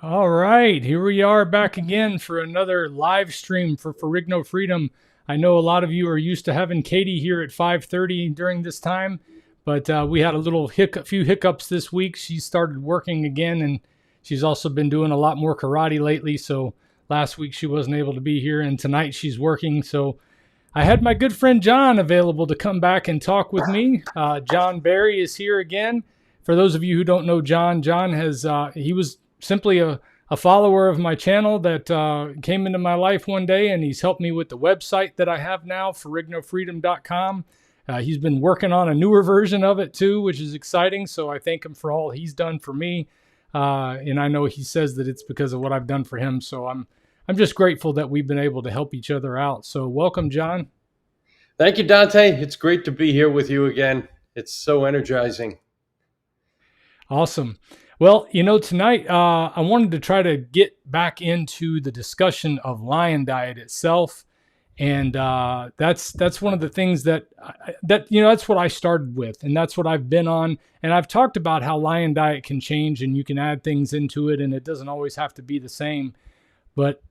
All right, here we are back again for another live stream for Ferrigno Freedom. I know a lot of you are used to having Katie here at 5:30 during this time, but we had a few hiccups this week. She started working again, and she's also been doing a lot more karate lately. So last week she wasn't able to be here, and tonight she's working. So I had my good friend John available to come back and talk with me. John Barry is here again. For those of you who don't know John, he was simply a follower of my channel that came into my life one day, and he's helped me with the website that I have now, ferrignofreedom.com. He's been working on a newer version of it too, which is exciting. So I thank him for all he's done for me. And I know he says that it's because of what I've done for him. So I'm just grateful that we've been able to help each other out. So welcome, John. Thank you, Dante. It's great to be here with you again. It's so energizing. Awesome. Well, tonight I wanted to try to get back into the discussion of lion diet itself, and that's one of the things that's what I started with, and that's what I've been on. And I've talked about how lion diet can change, and you can add things into it, and it doesn't always have to be the same. But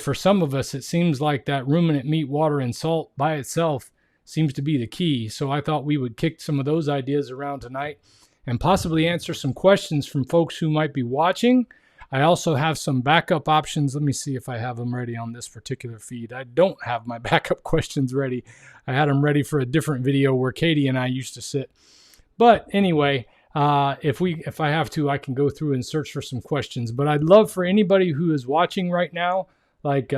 for some of us, it seems like that ruminant meat, water, and salt by itself seems to be the key. So I thought we would kick some of those ideas around tonight and possibly answer some questions from folks who might be watching. I also have some backup options. Let me see if I have them ready on this particular feed. I don't have my backup questions ready. I had them ready for a different video where Katie and I used to sit. But anyway, if I have to, I can go through and search for some questions. But I'd love for anybody who is watching right now, like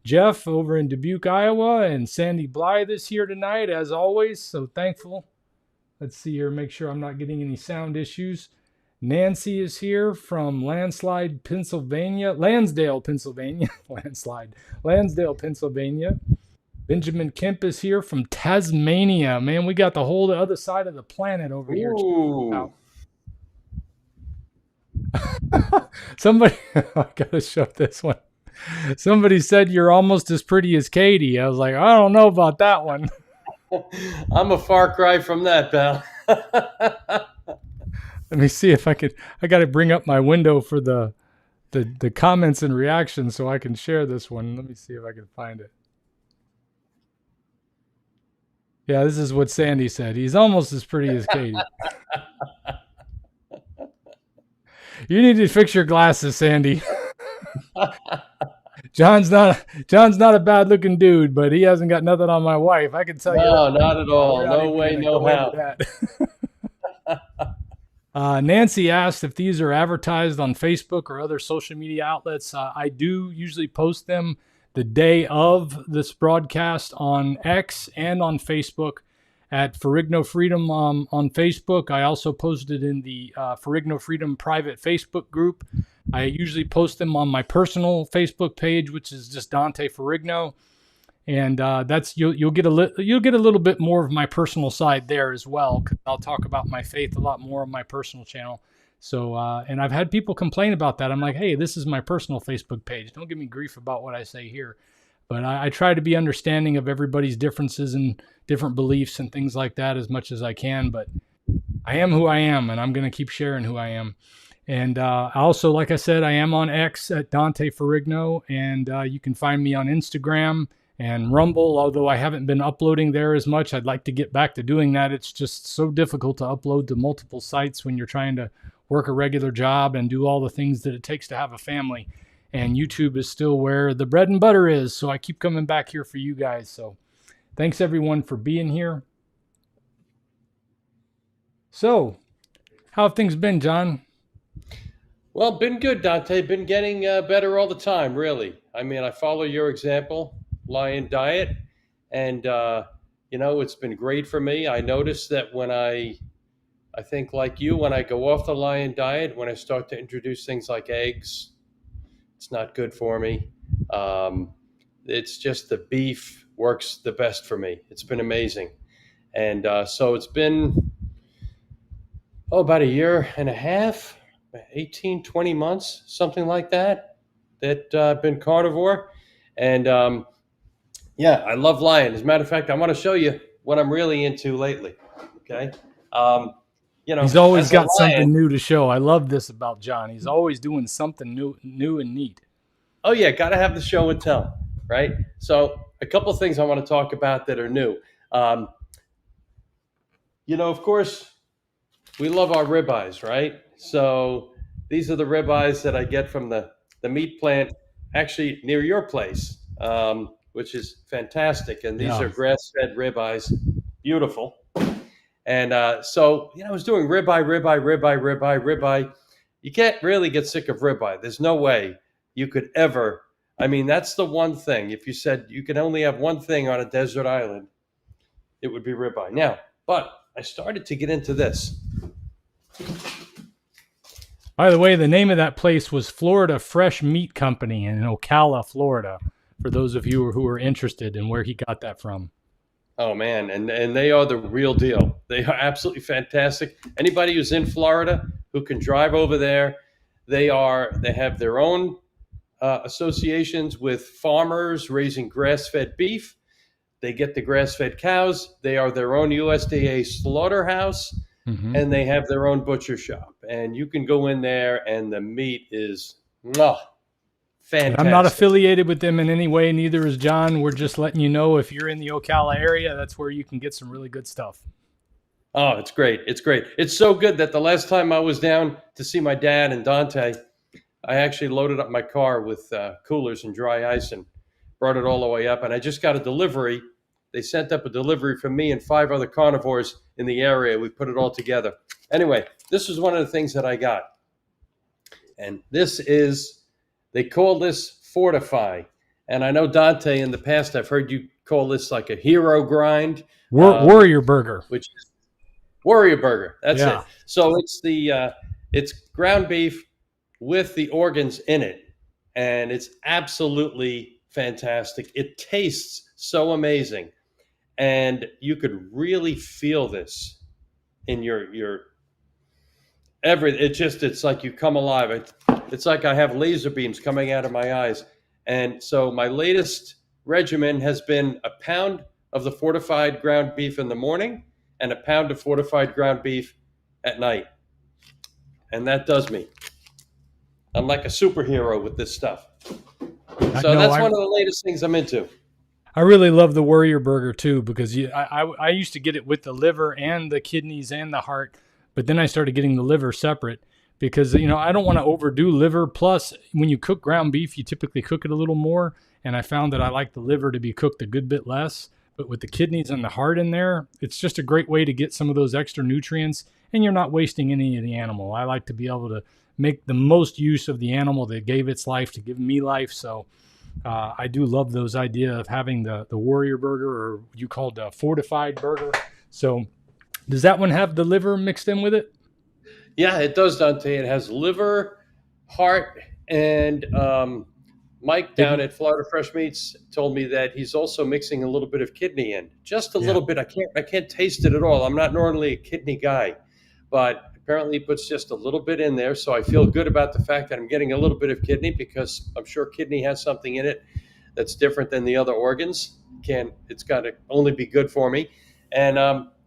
Jeff over in Dubuque, Iowa, and Sandy Blythe is here tonight, as always. So thankful. Let's see here, make sure I'm not getting any sound issues. Nancy is here from Lansdale, Pennsylvania. Lansdale, Pennsylvania. Benjamin Kemp is here from Tasmania. Man, we got the whole other side of the planet over here. Somebody, I gotta show this one. Somebody said you're almost as pretty as Katie. I was like, I don't know about that one. I'm a far cry from that, pal. Let me see if I could. I got to bring up my window for the comments and reactions so I can share this one. Let me see if I can find it. Yeah, this is what Sandy said. He's almost as pretty as Katie. You need to fix your glasses, Sandy. John's not a bad looking dude, but he hasn't got nothing on my wife. I can tell you. No, not at all. No way, no how. Nancy asked if these are advertised on Facebook or other social media outlets. I do usually post them the day of this broadcast on X and on Facebook at Ferrigno Freedom on Facebook. I also posted in the Ferrigno Freedom private Facebook group. I usually post them on my personal Facebook page, which is just Dante Ferrigno, and that's you'll get a little bit more of my personal side there as well, because I'll talk about my faith a lot more on my personal channel. So and I've had people complain about that. I'm like, hey, this is my personal Facebook page. Don't give me grief about what I say here. But I try to be understanding of everybody's differences and different beliefs and things like that as much as I can. But I am who I am, and I'm going to keep sharing who I am. And also, like I said, I am on X at Dante Ferrigno, and you can find me on Instagram and Rumble, although I haven't been uploading there as much. I'd like to get back to doing that. It's just so difficult to upload to multiple sites when you're trying to work a regular job and do all the things that it takes to have a family. And YouTube is still where the bread and butter is, so I keep coming back here for you guys. So thanks, everyone, for being here. So how have things been, John? Well, been good, Dante. Been getting better all the time, really. I mean, I follow your example, lion diet, and, it's been great for me. I noticed that when I think like you, when I go off the lion diet, when I start to introduce things like eggs, it's not good for me. It's just the beef works the best for me. It's been amazing. And so it's been, about a year and a half, 18, 20 months, something like that I've been carnivore. And I love lion. As a matter of fact, I want to show you what I'm really into lately. Okay. He's always as a got lion. something new to show. I love this about John. He's always doing something new and neat. Oh yeah, got to have the show and tell, right? So a couple of things I want to talk about that are new. Um, of course, we love our ribeyes, right? So these are the ribeyes that I get from the meat plant, actually near your place, which is fantastic. And these Yeah. are grass-fed ribeyes, beautiful. And so, I was doing ribeye. You can't really get sick of ribeye. There's no way you could ever. I mean, that's the one thing. If you said you could only have one thing on a desert island, it would be ribeye. Now, but I started to get into this. By the way, the name of that place was Florida Fresh Meat Company in Ocala, Florida, for those of you who are interested in where he got that from. Oh man, and they are the real deal. They are absolutely fantastic. Anybody who's in Florida who can drive over there, they have their own associations with farmers raising grass-fed beef. They get the grass-fed cows. They are their own USDA slaughterhouse, and they have their own butcher shop. And you can go in there, and the meat is fantastic. I'm not affiliated with them in any way. Neither is John. We're just letting you know if you're in the Ocala area, that's where you can get some really good stuff. Oh, it's great. It's great. It's so good that the last time I was down to see my dad and Dante, I actually loaded up my car with coolers and dry ice and brought it all the way up. And I just got a delivery. They sent up a delivery for me and 5 other carnivores in the area. We put it all together. Anyway, this is one of the things that I got. And they call this Fortify. And I know, Dante, in the past, I've heard you call this like a hero grind. Warrior Burger. Which is Warrior Burger. That's Yeah. it. So it's ground beef with the organs in it. And it's absolutely fantastic. It tastes so amazing. And you could really feel this in your it's like you come alive. It's like I have laser beams coming out of my eyes. And so my latest regimen has been a pound of the fortified ground beef in the morning and a pound of fortified ground beef at night. And that does me. I'm like a superhero with this stuff. So that's one of the latest things I'm into. I really love the Warrior Burger too, because I used to get it with the liver and the kidneys and the heart, but then I started getting the liver separate because, I don't want to overdo liver. Plus, when you cook ground beef, you typically cook it a little more. And I found that I like the liver to be cooked a good bit less. But with the kidneys and the heart in there, it's just a great way to get some of those extra nutrients, and you're not wasting any of the animal. I like to be able to make the most use of the animal that gave its life to give me life. So I do love those idea of having the Warrior Burger, or you called a Fortified Burger. So does that one have the liver mixed in with it? Yeah, it does, Dante. It has liver, heart, and Mike down at Florida Fresh Meats told me that he's also mixing a little bit of kidney in, just a little bit. I can't taste it at all. I'm not normally a kidney guy, but apparently he puts just a little bit in there. So I feel good about the fact that I'm getting a little bit of kidney, because I'm sure kidney has something in it that's different than the other organs. It's got to only be good for me, and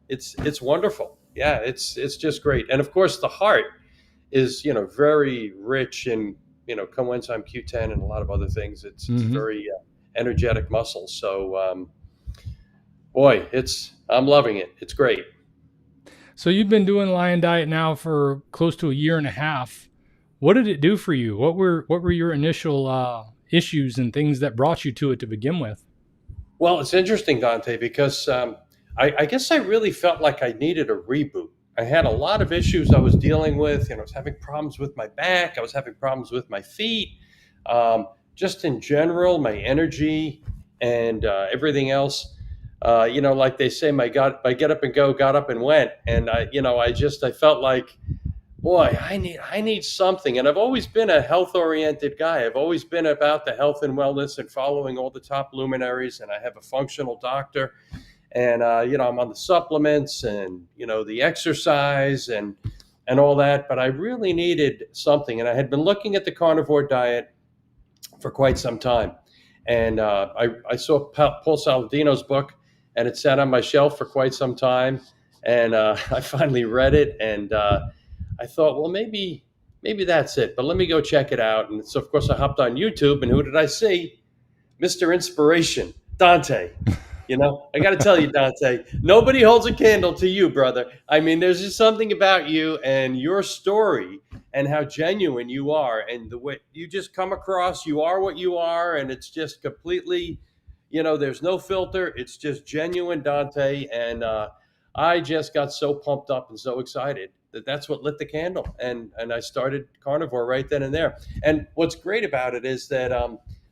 it's wonderful. Yeah, it's just great. And of course, the heart is very rich in coenzyme Q10 and a lot of other things. It's very energetic muscle. So boy, I'm loving it. It's great. So you've been doing Lion Diet now for close to a year and a half. What did it do for you? What were your initial issues and things that brought you to it to begin with? Well, it's interesting, Dante, because I guess I really felt like I needed a reboot. I had a lot of issues I was dealing with. I was having problems with my back. I was having problems with my feet. Just in general, my energy and everything else. Like they say, my get up and go got up and went. And I felt like, boy, I need something. And I've always been a health-oriented guy. I've always been about the health and wellness and following all the top luminaries. And I have a functional doctor. And, I'm on the supplements and, the exercise and all that. But I really needed something. And I had been looking at the carnivore diet for quite some time. And I saw Paul Saladino's book, and it sat on my shelf for quite some time. And I finally read it, and I thought, well, maybe that's it. But let me go check it out. And so, of course, I hopped on YouTube, and who did I see? Mr. Inspiration, Dante. I got to tell you, Dante, nobody holds a candle to you, brother. I mean, there's just something about you and your story and how genuine you are, and the way you just come across. You are what you are, and it's just completely, there's no filter. It's just genuine, Dante. And I just got so pumped up and so excited that's what lit the candle. And I started Carnivore right then and there. And what's great about it is that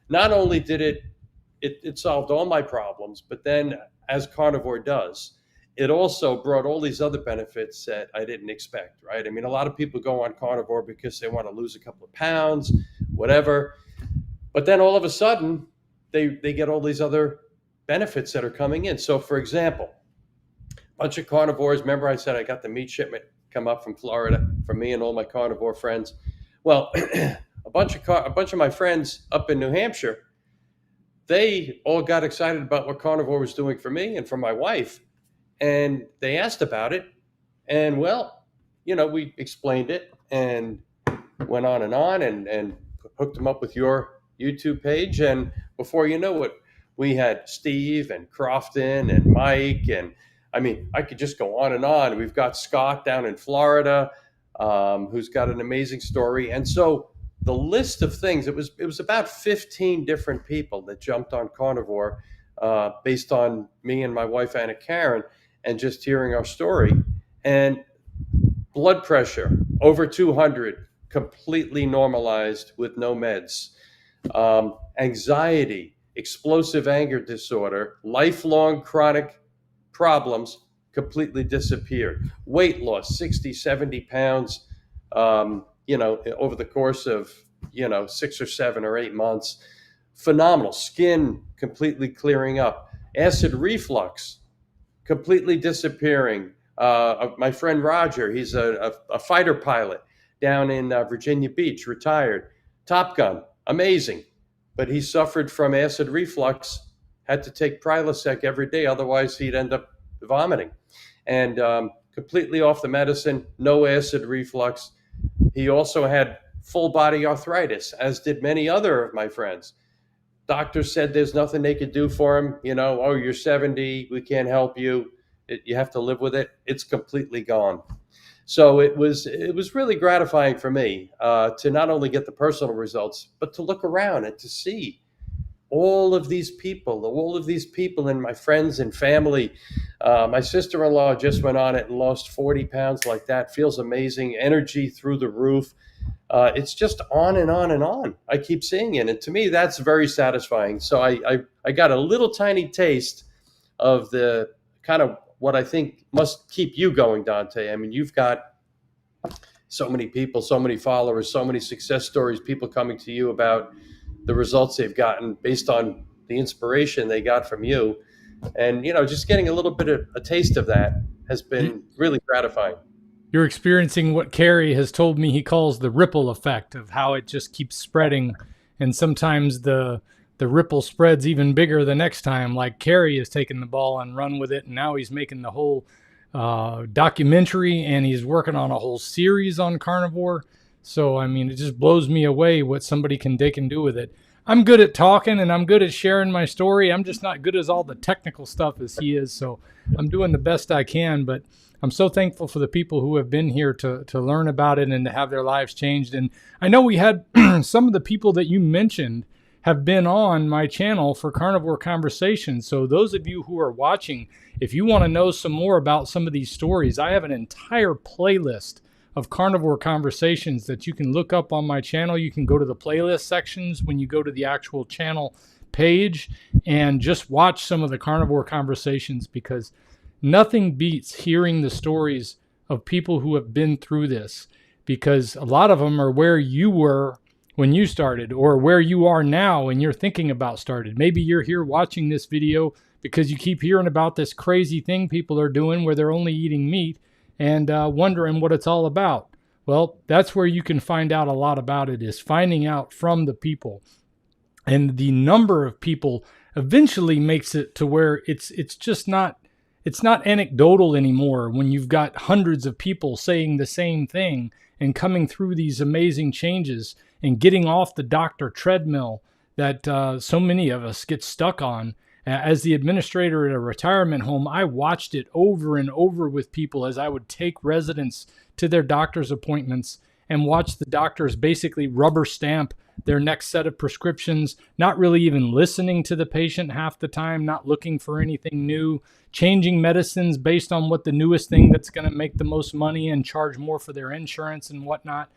not only did it solved all my problems, but then, as Carnivore does, it also brought all these other benefits that I didn't expect, right? I mean, a lot of people go on Carnivore because they want to lose a couple of pounds, whatever. But then all of a sudden, they get all these other benefits that are coming in. So, for example, a bunch of carnivores, remember I said I got the meat shipment come up from Florida for me and all my carnivore friends. Well, a bunch of my friends up in New Hampshire, they all got excited about what Carnivore was doing for me and for my wife. And they asked about it. And well, we explained it and went on and hooked them up with your YouTube page. And before you know it, we had Steve and Crofton and Mike. And I mean, I could just go on and on. We've got Scott down in Florida, who's got an amazing story. And so the list of things, it was about 15 different people that jumped on Carnivore based on me and my wife, Anna Karen, and just hearing our story. And blood pressure, over 200, completely normalized with no meds. Anxiety, explosive anger disorder, lifelong chronic problems completely disappeared. Weight loss, 60, 70 pounds, over the course of, 6 or 7 or 8 months. Phenomenal. Skin completely clearing up. Acid reflux completely disappearing. My friend Roger, he's a fighter pilot down in Virginia Beach, retired. Top Gun, amazing. But he suffered from acid reflux, had to take Prilosec every day, otherwise he'd end up vomiting. And completely off the medicine, no acid reflux. He also had full body arthritis, as did many other of my friends. Doctors said there's nothing they could do for him. Oh, you're 70, we can't help you. You have to live with it. It's completely gone. So it was really gratifying for me to not only get the personal results, but to look around and to see all of these people and my friends and family. My sister-in-law just went on it and lost 40 pounds like that. Feels amazing. Energy through the roof. It's just on and on and on. I keep seeing it. And to me, that's very satisfying. So I got a little tiny taste of the kind of what I think must keep you going, Dante. I mean, you've got so many people, so many followers, so many success stories, people coming to you about the results they've gotten based on the inspiration they got from you. And, just getting a little bit of a taste of that has been really gratifying. You're experiencing what Carrie has told me he calls the ripple effect, of how it just keeps spreading. And sometimes the ripple spreads even bigger the next time. Like Carrie has taken the ball and run with it. And now he's making the whole documentary, and he's working on a whole series on Carnivore. So, I mean, it just blows me away what somebody can do with it. I'm good at talking and I'm good at sharing my story. I'm just not good as all the technical stuff as he is. So I'm doing the best I can, but I'm so thankful for the people who have been here to learn about it and to have their lives changed. And I know we had some of the people that you mentioned have been on my channel for Carnivore Conversations. So those of you who are watching, if you want to know some more about some of these stories, I have an entire playlist of Carnivore Conversations that you can look up on my channel. You can go to the playlist sections when you go to the actual channel page and just watch some of the Carnivore Conversations, because nothing beats hearing the stories of people who have been through this, because a lot of them are where you were when you started, or where you are now and you're thinking about started. Maybe you're here watching this video because you keep hearing about this crazy thing people are doing where they're only eating meat and wondering what it's all about. Well, that's where you can find out a lot about it, is finding out from the people. And the number of people eventually makes it to where it's just not it's not anecdotal anymore when you've got hundreds of people saying the same thing and coming through these amazing changes and getting off the doctor treadmill that so many of us get stuck on. As the administrator at a retirement home, I watched it over and over with people as I would take residents to their doctor's appointments and watch the doctors basically rubber stamp their next set of prescriptions, not really even listening to the patient half the time, not looking for anything new, changing medicines based on what the newest thing that's going to make the most money and charge more for their insurance and whatnot.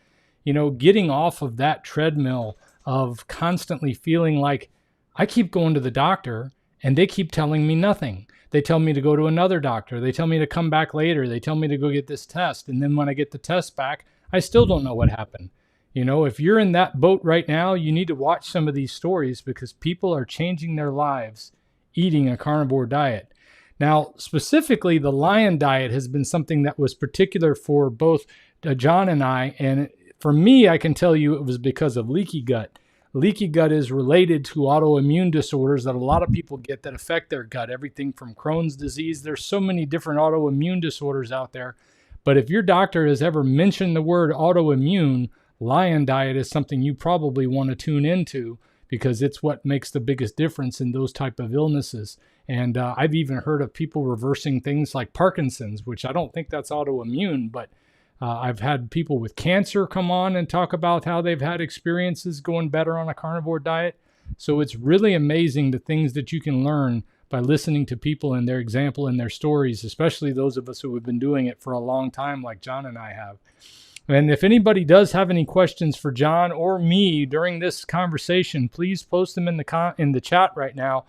Getting off of that treadmill of constantly feeling like I keep going to the doctor and they keep telling me nothing. They tell me to go to another doctor. They tell me to come back later. They tell me to go get this test. And then when I get the test back, I still don't know what happened. If you're in that boat right now, you need to watch some of these stories because people are changing their lives eating a carnivore diet. Now, specifically, the lion diet has been something that was particular for both John and I. And for me, I can tell you it was because of leaky gut. Leaky gut is related to autoimmune disorders that a lot of people get that affect their gut, everything from Crohn's disease. There's so many different autoimmune disorders out there. But if your doctor has ever mentioned the word autoimmune, lion diet is something you probably want to tune into because it's what makes the biggest difference in those type of illnesses. And I've even heard of people reversing things like Parkinson's, which I don't think that's autoimmune, but I've had people with cancer come on and talk about how they've had experiences going better on a carnivore diet. So it's really amazing the things that you can learn by listening to people and their example and their stories, especially those of us who have been doing it for a long time like John and I have. And if anybody does have any questions for John or me during this conversation, please post them in the chat right now.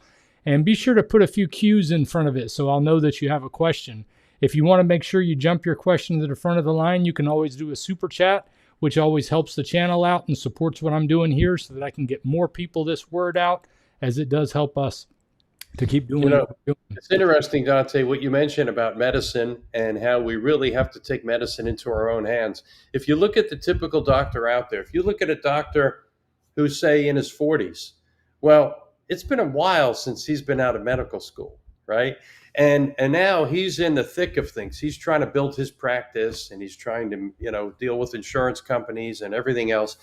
And be sure to put a few Q's in front of it so I'll know that you have a question. If you want to make sure you jump your question to the front of the line, you can always do a super chat, which always helps the channel out and supports what I'm doing here so that I can get more people this word out, as it does help us to keep doing what we're doing. It's interesting, Dante, what you mentioned about medicine and how we really have to take medicine into our own hands. If you look at the typical doctor out there, if you look at a doctor who's, say, in his 40s, well, it's been a while since he's been out of medical school, right? And now he's in the thick of things. He's trying to build his practice and he's trying to, deal with insurance companies and everything else.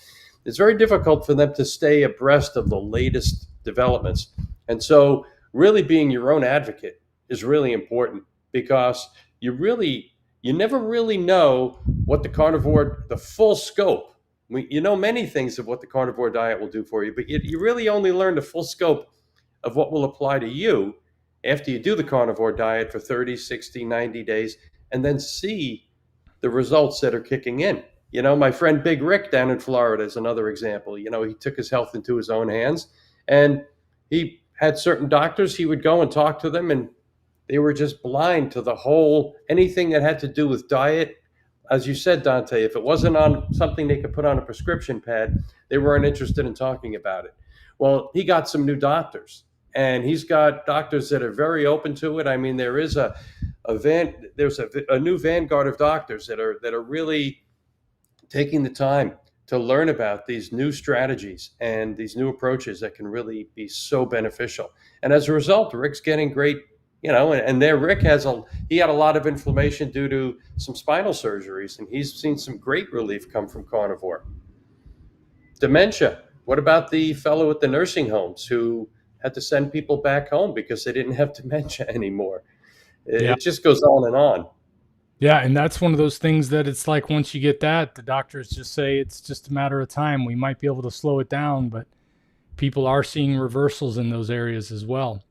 It's very difficult for them to stay abreast of the latest developments. And so really being your own advocate is really important because you never really know what the full scope. You know many things of what the carnivore diet will do for you, but you really only learn the full scope of what will apply to you after you do the carnivore diet for 30, 60, 90 days, and then see the results that are kicking in. My friend Big Rick down in Florida is another example. He took his health into his own hands, and he had certain doctors. He would go and talk to them, and they were just blind to anything that had to do with diet. As you said, Dante, if it wasn't on something they could put on a prescription pad, they weren't interested in talking about it. Well, he got some new doctors. And he's got doctors that are very open to it. I mean, there is a new vanguard of doctors that are really taking the time to learn about these new strategies and these new approaches that can really be so beneficial. And as a result, Rick's getting great, and there Rick had a lot of inflammation due to some spinal surgeries, and he's seen some great relief come from carnivore. Dementia. What about the fellow at the nursing homes who had to send people back home because they didn't have dementia anymore? It just goes on and on. Yeah, and that's one of those things that it's like once you get that, the doctors just say it's just a matter of time. We might be able to slow it down, but people are seeing reversals in those areas as well.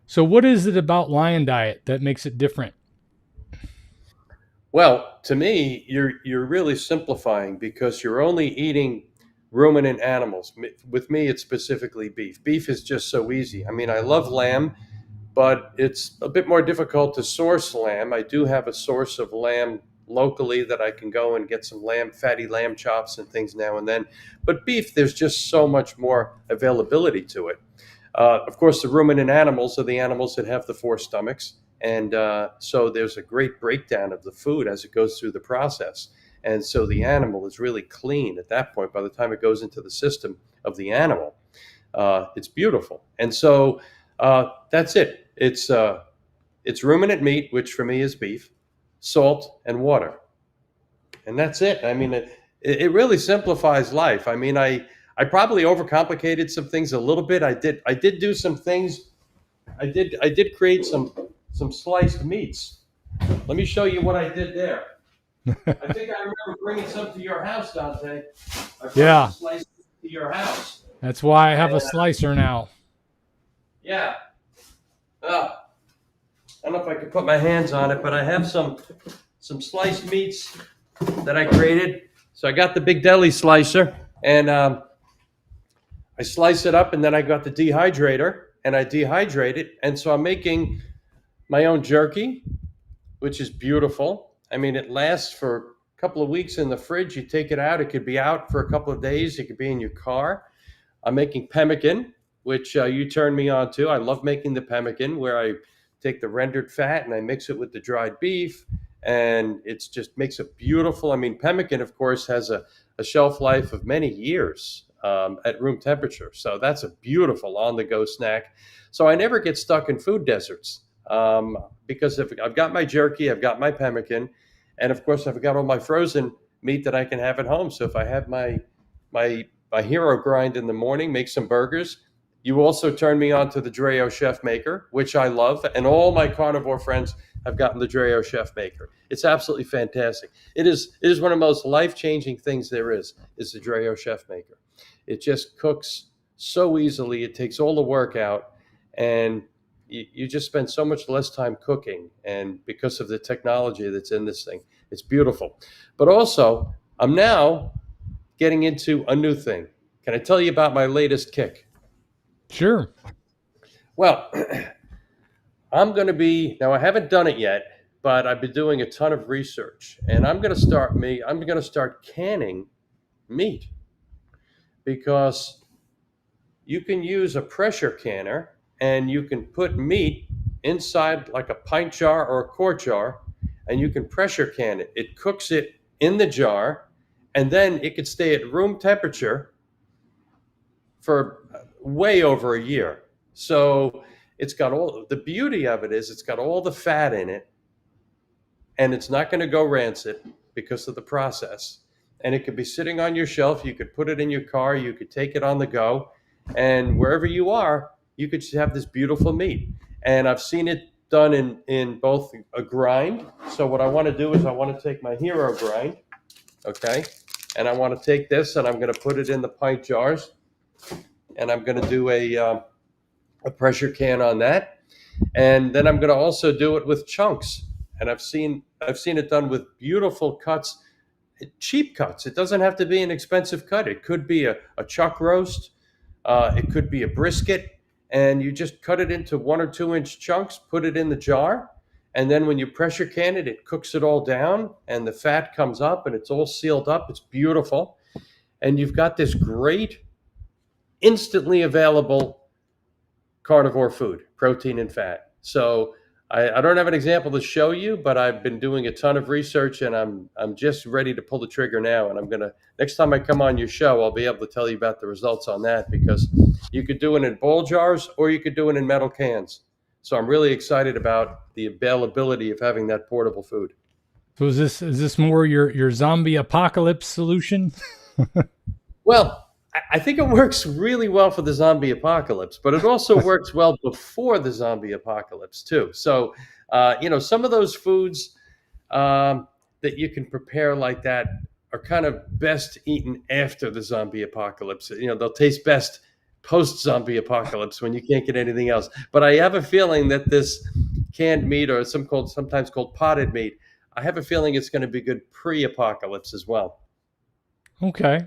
So what is it about lion diet that makes it different? Well, to me, you're really simplifying because you're only eating ruminant animals. With me, it's specifically beef. Beef is just so easy. I mean, I love lamb, but it's a bit more difficult to source lamb. I do have a source of lamb locally that I can go and get some fatty lamb chops and things now and then. But beef, there's just so much more availability to it. Of course, the ruminant animals are the animals that have the 4 stomachs. And so there's a great breakdown of the food as it goes through the process. And so the animal is really clean at that point. By the time it goes into the system of the animal, it's beautiful. And so that's it. It's It's ruminant meat, which for me is beef, salt, and water. And that's it. I mean, it really simplifies life. I mean, I probably overcomplicated some things a little bit. I did do some things. I did create some sliced meats. Let me show you what I did there. I think I remember bringing some to your house, Dante. I brought Yeah. some sliced to your house. That's why I have a slicer now. Yeah. I don't know if I could put my hands on it, but I have some sliced meats that I created. So I got the big deli slicer, and I slice it up, and then I got the dehydrator, and I dehydrate it. And so I'm making my own jerky, which is beautiful. I mean, it lasts for a couple of weeks in the fridge. You take it out, it could be out for a couple of days. It could be in your car. I'm making pemmican, which you turned me on to. I love making the pemmican, where I take the rendered fat and I mix it with the dried beef, and it just makes it beautiful. I mean, pemmican, of course, has a shelf life of many years at room temperature. So that's a beautiful on-the-go snack. So I never get stuck in food deserts because if I've got my jerky, I've got my pemmican, and of course, I've got all my frozen meat that I can have at home. So if I have my hero grind in the morning, make some burgers. You also turned me on to the Dreo Chef Maker, which I love, and all my carnivore friends have gotten the Dreo Chef Maker. It's absolutely fantastic. It is one of the most life-changing things there is the Dreo Chef Maker. It just cooks so easily. It takes all the work out, and you just spend so much less time cooking, and because of the technology that's in this thing, it's beautiful. But also, I'm now getting into a new thing. Can I tell you about my latest kick? Sure. Well, I'm going to be, now I haven't done it yet, but I've been doing a ton of research, and I'm going to start canning meat, because you can use a pressure canner and you can put meat inside like a pint jar or a quart jar, and you can pressure can it. It cooks it in the jar, and then it could stay at room temperature for way over a year. So it's got all the beauty of it is it's got all the fat in it, and it's not going to go rancid because of the process. And it could be sitting on your shelf. You could put it in your car. You could take it on the go, and wherever you are, you could just have this beautiful meat. And I've seen it done in both a grind. So what I want to do is I want to take my hero grind, okay, and I want to take this and I'm going to put it in the pint jars, and I'm going to do a pressure can on that, and then I'm going to also do it with chunks. And I've seen it done with beautiful cuts, cheap cuts. It doesn't have to be an expensive cut. It could be a chuck roast, it could be a brisket, and you just cut it into 1 or 2 inch chunks, put it in the jar, and then when you pressure can it, it cooks it all down, and the fat comes up, and it's all sealed up. It's beautiful, and you've got this great, instantly available carnivore food, protein and fat. So I don't have an example to show you, but I've been doing a ton of research, and I'm just ready to pull the trigger now. And I'm gonna, next time I come on your show, I'll be able to tell you about the results on that, because you could do it in bowl jars or you could do it in metal cans. So I'm really excited about the availability of having that portable food. So is this more your zombie apocalypse solution? Well, I think it works really well for the zombie apocalypse, but it also works well before the zombie apocalypse too. So, some of those foods that you can prepare like that are kind of best eaten after the zombie apocalypse. They'll taste best post-zombie apocalypse when you can't get anything else. But I have a feeling that this canned meat, or sometimes called potted meat, I have a feeling it's going to be good pre-apocalypse as well. Okay.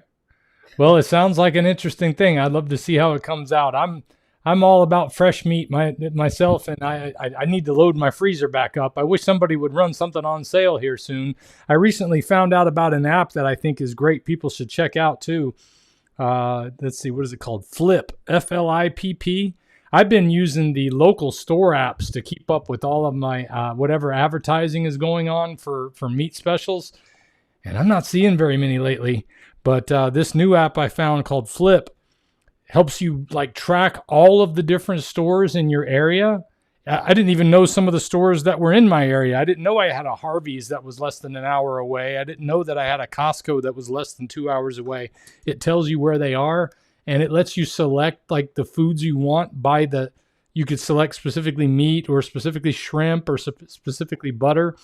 Well, it sounds like an interesting thing. I'd love to see how it comes out. I'm all about fresh meat myself, and I need to load my freezer back up. I wish somebody would run something on sale here soon. I recently found out about an app that I think is great. People should check out too. Let's see, what is it called? Flip, F-L-I-P-P. I've been using the local store apps to keep up with all of my whatever advertising is going on for meat specials, and I'm not seeing very many lately. But this new app I found called Flip helps you like track all of the different stores in your area I didn't even know some of the stores that were in my area. I didn't know I had a Harvey's that was less than an hour away. I didn't know that I had a Costco that was less than 2 hours away. It tells you where they are, and it lets you select like the foods you want by the, you could select specifically meat or specifically shrimp or specifically butter.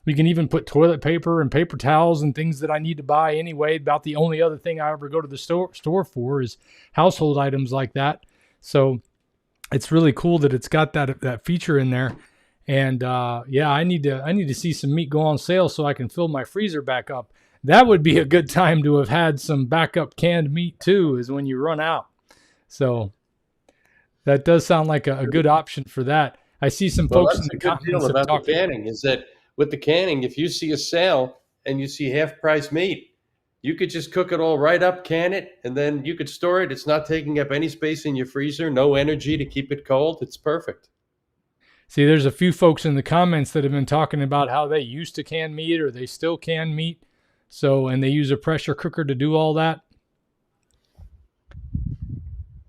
We can even put toilet paper and paper towels and things that I need to buy anyway. About the only other thing I ever go to the store for is household items like that. So it's really cool that it's got that feature in there. And yeah, I need to see some meat go on sale so I can fill my freezer back up. That would be a good time to have had some backup canned meat too, is when you run out. So that does sound like a good option for that. I see some folks in the comments about the canning is that with the canning, if you see a sale and you see half price meat, you could just cook it all right up, can it, and then you could store it. It's not taking up any space in your freezer, no energy to keep it cold. It's perfect. See, there's a few folks in the comments that have been talking about how they used to can meat or they still can meat. So, and they use a pressure cooker to do all that.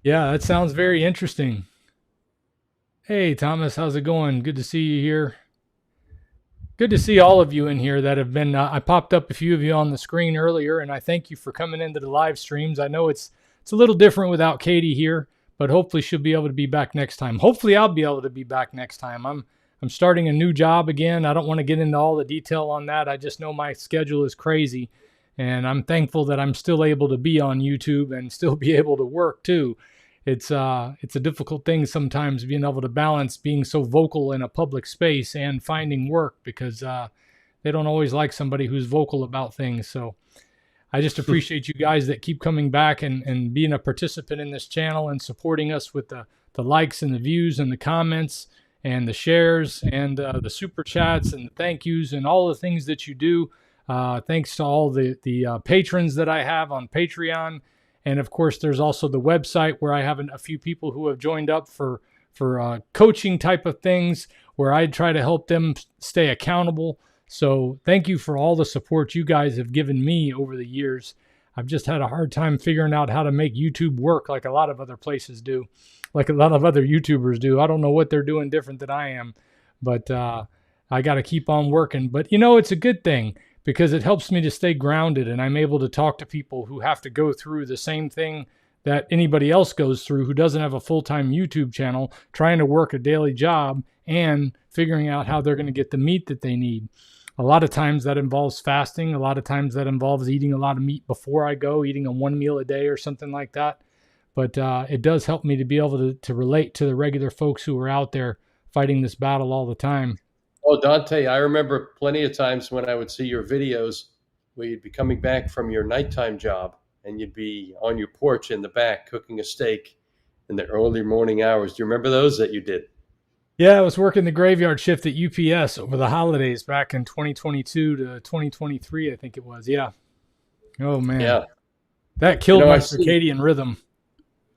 Yeah, that sounds very interesting. Hey, Thomas, how's it going? Good to see you here. Good to see all of you in here that have been, I popped up a few of you on the screen earlier, and I thank you for coming into the live streams. I know it's a little different without Katie here, but hopefully she'll be able to be back next time. Hopefully I'll be able to be back next time. I'm starting a new job again. I don't want to get into all the detail on that. I just know my schedule is crazy, and I'm thankful that I'm still able to be on YouTube and still be able to work too. It's a difficult thing sometimes being able to balance being so vocal in a public space and finding work because they don't always like somebody who's vocal about things. So I just appreciate you guys that keep coming back and being a participant in this channel and supporting us with the likes and the views and the comments and the shares and the super chats and the thank yous and all the things that you do. Thanks to all the patrons that I have on Patreon. And of course, there's also the website where I have a few people who have joined up for coaching type of things where I try to help them stay accountable. So thank you for all the support you guys have given me over the years. I've just had a hard time figuring out how to make YouTube work like a lot of other places do, like a lot of other YouTubers do. I don't know what they're doing different than I am, but I got to keep on working. But, you know, it's a good thing, because it helps me to stay grounded and I'm able to talk to people who have to go through the same thing that anybody else goes through who doesn't have a full-time YouTube channel, trying to work a daily job and figuring out how they're going to get the meat that they need. A lot of times that involves fasting. A lot of times that involves eating a lot of meat before I go, eating a 1 meal a day or something like that. But it does help me to be able to relate to the regular folks who are out there fighting this battle all the time. Oh, Dante, I remember plenty of times when I would see your videos where you'd be coming back from your nighttime job and you'd be on your porch in the back cooking a steak in the early morning hours. Do you remember those that you did? Yeah, I was working the graveyard shift at UPS over the holidays back in 2022 to 2023, I think it was. Yeah. Oh, man. Yeah. That killed my circadian rhythm.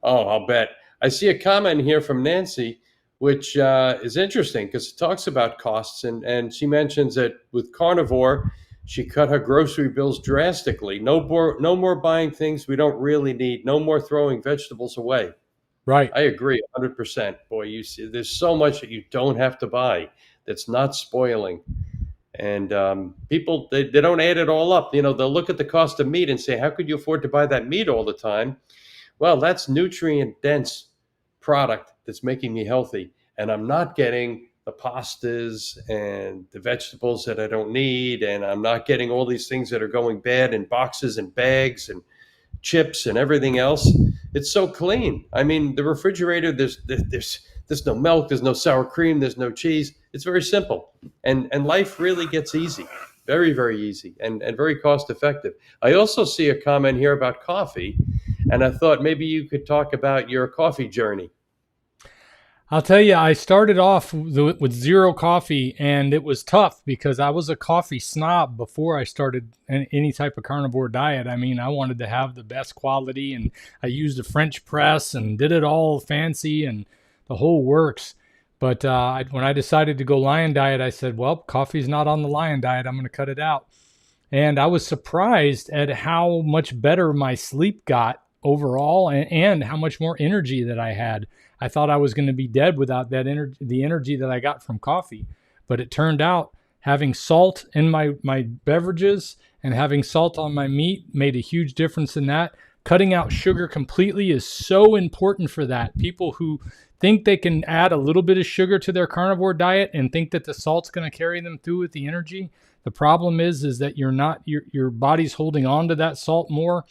Oh, I'll bet. I see a comment here from Nancy, which is interesting because it talks about costs. And she mentions that with Carnivore, she cut her grocery bills drastically. No more buying things we don't really need. No more throwing vegetables away. Right. I agree 100%. Boy, you see, there's so much that you don't have to buy that's not spoiling. And people, they don't add it all up. You know, they'll look at the cost of meat and say, how could you afford to buy that meat all the time? Well, that's nutrient-dense product that's making me healthy. And I'm not getting the pastas and the vegetables that I don't need. And I'm not getting all these things that are going bad in boxes and bags and chips and everything else. It's so clean. I mean, the refrigerator, there's no milk, there's no sour cream, there's no cheese. It's very simple. And life really gets easy. Very, very easy and very cost effective. I also see a comment here about coffee. And I thought maybe you could talk about your coffee journey. I'll tell you, I started off with zero coffee, and it was tough because I was a coffee snob before I started any type of carnivore diet. I mean, I wanted to have the best quality, and I used a French press and did it all fancy and the whole works. But when I decided to go Lion Diet, I said, well, coffee's not on the Lion Diet. I'm going to cut it out. And I was surprised at how much better my sleep got overall, and how much more energy that I had. I thought I was going to be dead without that the energy that I got from coffee. But it turned out having salt in my beverages and having salt on my meat made a huge difference in that. Cutting out sugar completely is so important for that. People who think they can add a little bit of sugar to their carnivore diet and think that the salt's going to carry them through with the energy. The problem is that your body's holding on to that salt more,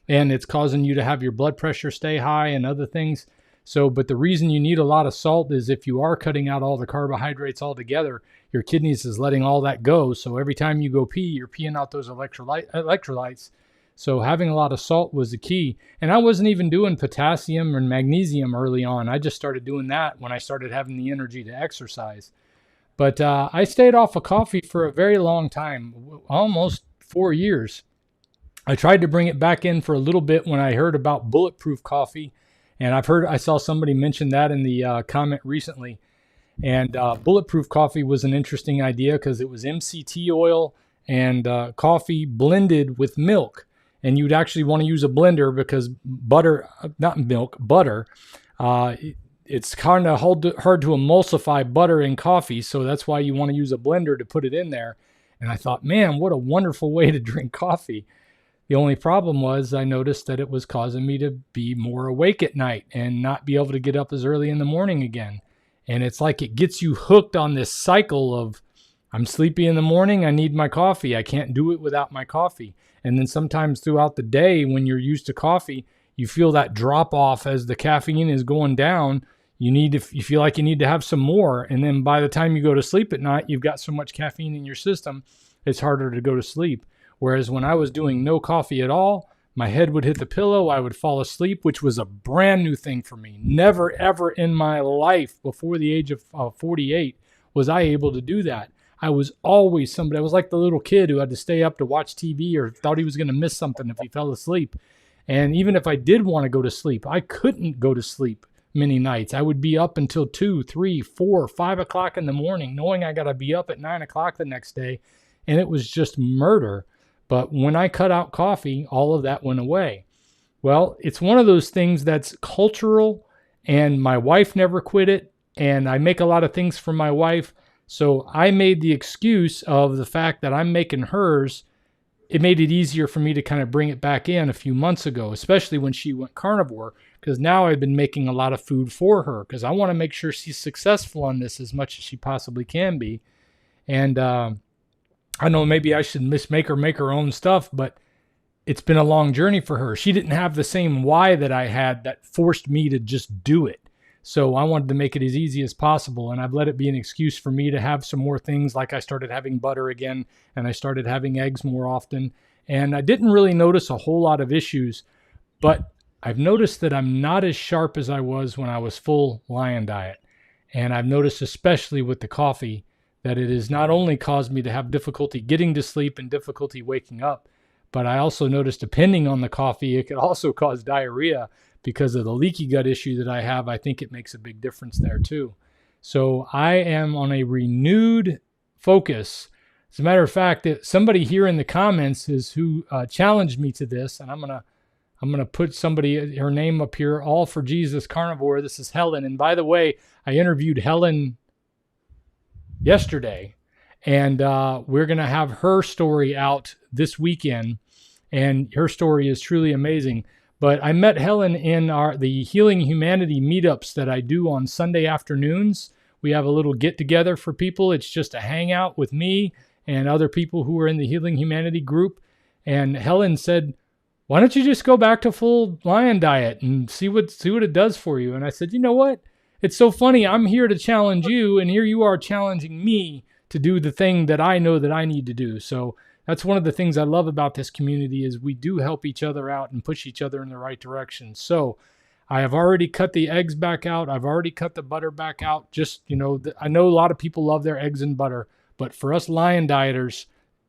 and it's causing you to have your blood pressure stay high and other things. So, but the reason you need a lot of salt is if you are cutting out all the carbohydrates altogether, your kidneys is letting all that go. So every time you go pee, you're peeing out those electrolytes. So having a lot of salt was the key. And I wasn't even doing potassium and magnesium early on. I just started doing that when I started having the energy to exercise. But I stayed off of coffee for a very long time, almost 4 years. I tried to bring it back in for a little bit when I heard about bulletproof coffee. And I saw somebody mention that in the comment recently. And bulletproof coffee was an interesting idea because it was MCT oil and coffee blended with milk. And you'd actually want to use a blender because butter, not milk, butter, it's kind of hard to emulsify butter in coffee. So that's why you want to use a blender to put it in there. And I thought, man, what a wonderful way to drink coffee. The only problem was I noticed that it was causing me to be more awake at night and not be able to get up as early in the morning again. And it's like it gets you hooked on this cycle of, I'm sleepy in the morning, I need my coffee. I can't do it without my coffee. And then sometimes throughout the day when you're used to coffee, you feel that drop off as the caffeine is going down. You feel like you need to have some more. And then by the time you go to sleep at night, you've got so much caffeine in your system, it's harder to go to sleep. Whereas when I was doing no coffee at all, my head would hit the pillow, I would fall asleep, which was a brand new thing for me. Never, ever in my life before the age of 48 was I able to do that. I was always somebody, I was like the little kid who had to stay up to watch TV or thought he was going to miss something if he fell asleep. And even if I did want to go to sleep, I couldn't go to sleep many nights. I would be up until 2, 3, 4, 5 o'clock in the morning, knowing I got to be up at 9 o'clock the next day. And it was just murder. But when I cut out coffee, all of that went away. Well, it's one of those things that's cultural, and my wife never quit it, and I make a lot of things for my wife. So I made the excuse of the fact that I'm making hers. It made it easier for me to kind of bring it back in a few months ago, especially when she went carnivore, because now I've been making a lot of food for her because I want to make sure she's successful on this as much as she possibly can be. And I know maybe I should make her own stuff, but it's been a long journey for her. She didn't have the same why that I had that forced me to just do it. So I wanted to make it as easy as possible, and I've let it be an excuse for me to have some more things, like I started having butter again, and I started having eggs more often. And I didn't really notice a whole lot of issues, but I've noticed that I'm not as sharp as I was when I was full lion diet. And I've noticed, especially with the coffee, that it has not only caused me to have difficulty getting to sleep and difficulty waking up, but I also noticed, depending on the coffee, it could also cause diarrhea because of the leaky gut issue that I have. I think it makes a big difference there too. So I am on a renewed focus. As a matter of fact, somebody here in the comments is who challenged me to this, and I'm gonna put her name up here. All for Jesus Carnivore. This is Helen, and by the way, I interviewed Helen yesterday, and we're going to have her story out this weekend, and her story is truly amazing. But I met Helen in the Healing Humanity meetups that I do on Sunday afternoons. We have a little get-together for people. It's just a hangout with me and other people who are in the Healing Humanity group. And Helen said, why don't you just go back to full lion diet and see what it does for you? And I said, you know what? It's so funny. I'm here to challenge you, and here you are challenging me to do the thing that I know that I need to do. So that's one of the things I love about this community is we do help each other out and push each other in the right direction. So I have already cut the eggs back out. I've already cut the butter back out. Just, I know a lot of people love their eggs and butter, but for us lion dieters,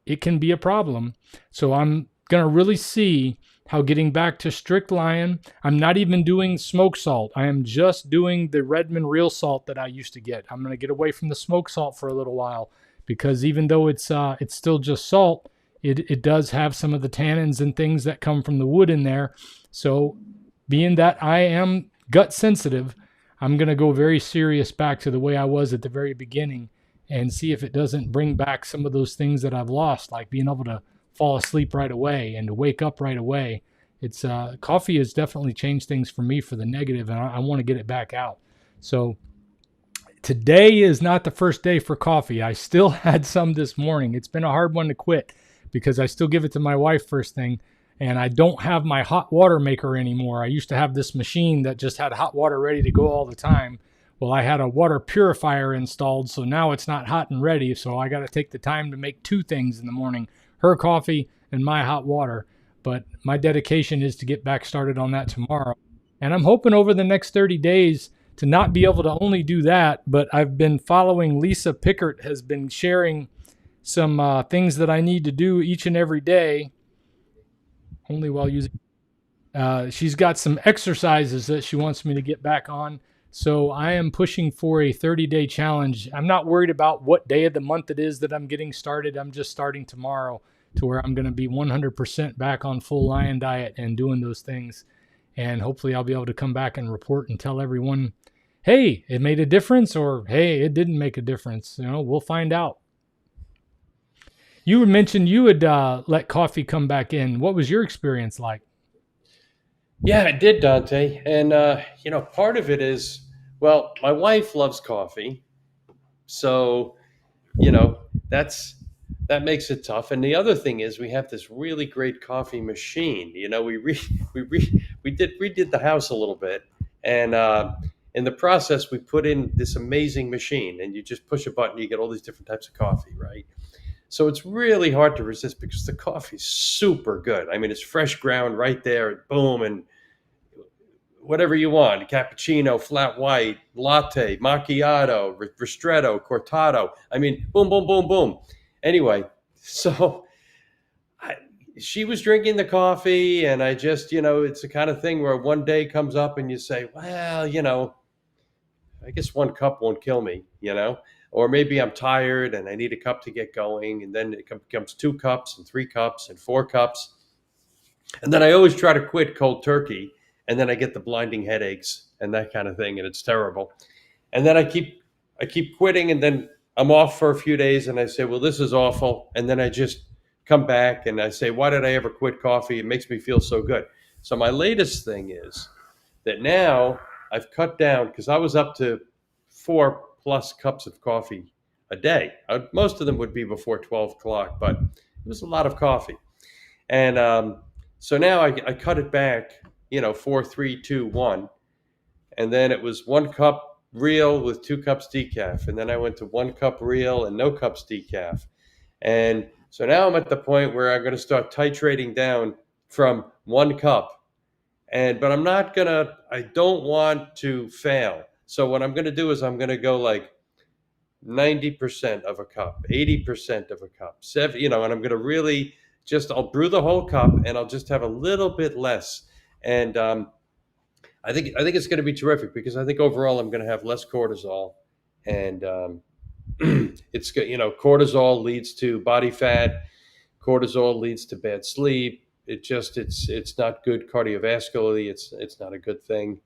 it can be a problem. So I'm going to really see how getting back to strict lion, I'm not even doing smoke salt. I am just doing the Redmond real salt that I used to get. I'm going to get away from the smoke salt for a little while because even though it's still just salt, it does have some of the tannins and things that come from the wood in there. So being that I am gut sensitive, I'm going to go very serious back to the way I was at the very beginning and see if it doesn't bring back some of those things that I've lost, like being able to fall asleep right away and to wake up right away. It's coffee has definitely changed things for me for the negative, and I want to get it back out. So today is not the first day for coffee. I still had some this morning. It's been a hard one to quit because I still give it to my wife first thing. And I don't have my hot water maker anymore. I used to have this machine that just had hot water ready to go all the time. Well, I had a water purifier installed, so now it's not hot and ready. So I got to take the time to make two things in the morning, her coffee and my hot water. But my dedication is to get back started on that tomorrow. And I'm hoping over the next 30 days to not be able to only do that, but I've been following Lisa Pickert has been sharing some things that I need to do each and every day, only while using. She's got some exercises that she wants me to get back on. So I am pushing for a 30-day challenge. I'm not worried about what day of the month it is that I'm getting started. I'm just starting tomorrow to where I'm going to be 100% back on full lion diet and doing those things. And hopefully I'll be able to come back and report and tell everyone, hey, it made a difference, or hey, it didn't make a difference. We'll find out. You mentioned you would let coffee come back in. What was your experience like? Yeah, I did, Dante. And, part of it is, well, my wife loves coffee. So, that makes it tough. And the other thing is we have this really great coffee machine. We redid the house a little bit. And in the process, we put in this amazing machine. And you just push a button, you get all these different types of coffee, right? So it's really hard to resist because the coffee's super good. I mean, it's fresh ground right there, boom, and whatever you want, cappuccino, flat white, latte, macchiato, ristretto, cortado. I mean, boom, boom, boom, boom. Anyway, so she was drinking the coffee, and I just, it's the kind of thing where one day comes up and you say, well, I guess one cup won't kill me, or maybe I'm tired and I need a cup to get going. And then it becomes 2 cups and 3 cups and 4 cups. And then I always try to quit cold turkey. And then I get the blinding headaches and that kind of thing. And it's terrible. And then I keep quitting, and then I'm off for a few days and I say, well, this is awful. And then I just come back and I say, why did I ever quit coffee? It makes me feel so good. So my latest thing is that now I've cut down, because I was up to 4+ cups of coffee a day. Most of them would be before 12 o'clock, but it was a lot of coffee. And so now I cut it back, 4, 3, 2, 1. And then it was 1 cup real with 2 cups decaf. And then I went to 1 cup real and no cups decaf. And so now I'm at the point where I'm going to start titrating down from 1 cup. But I don't want to fail. So what I'm going to do is I'm going to go like 90% of a cup, 80% of a cup, 7, and I'm going to really I'll brew the whole cup and I'll just have a little bit less. And I think it's going to be terrific, because I think overall I'm going to have less cortisol. And it's cortisol leads to body fat. Cortisol leads to bad sleep. It's not good cardiovascularly. It's not a good thing.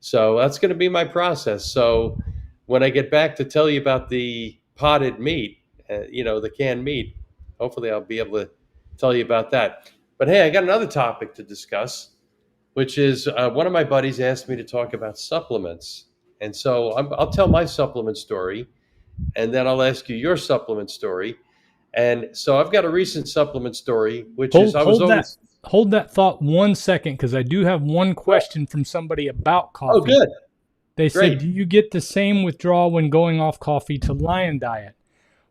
So that's going to be my process. So when I get back to tell you about the potted meat, the canned meat, hopefully I'll be able to tell you about that. But hey, I got another topic to discuss, which is one of my buddies asked me to talk about supplements. And so I'll tell my supplement story, and then I'll ask you your supplement story. And so I've got a recent supplement story, which hold that thought 1 second, because I do have one question from somebody about coffee. Oh, good. They said, do you get the same withdrawal when going off coffee to lion diet?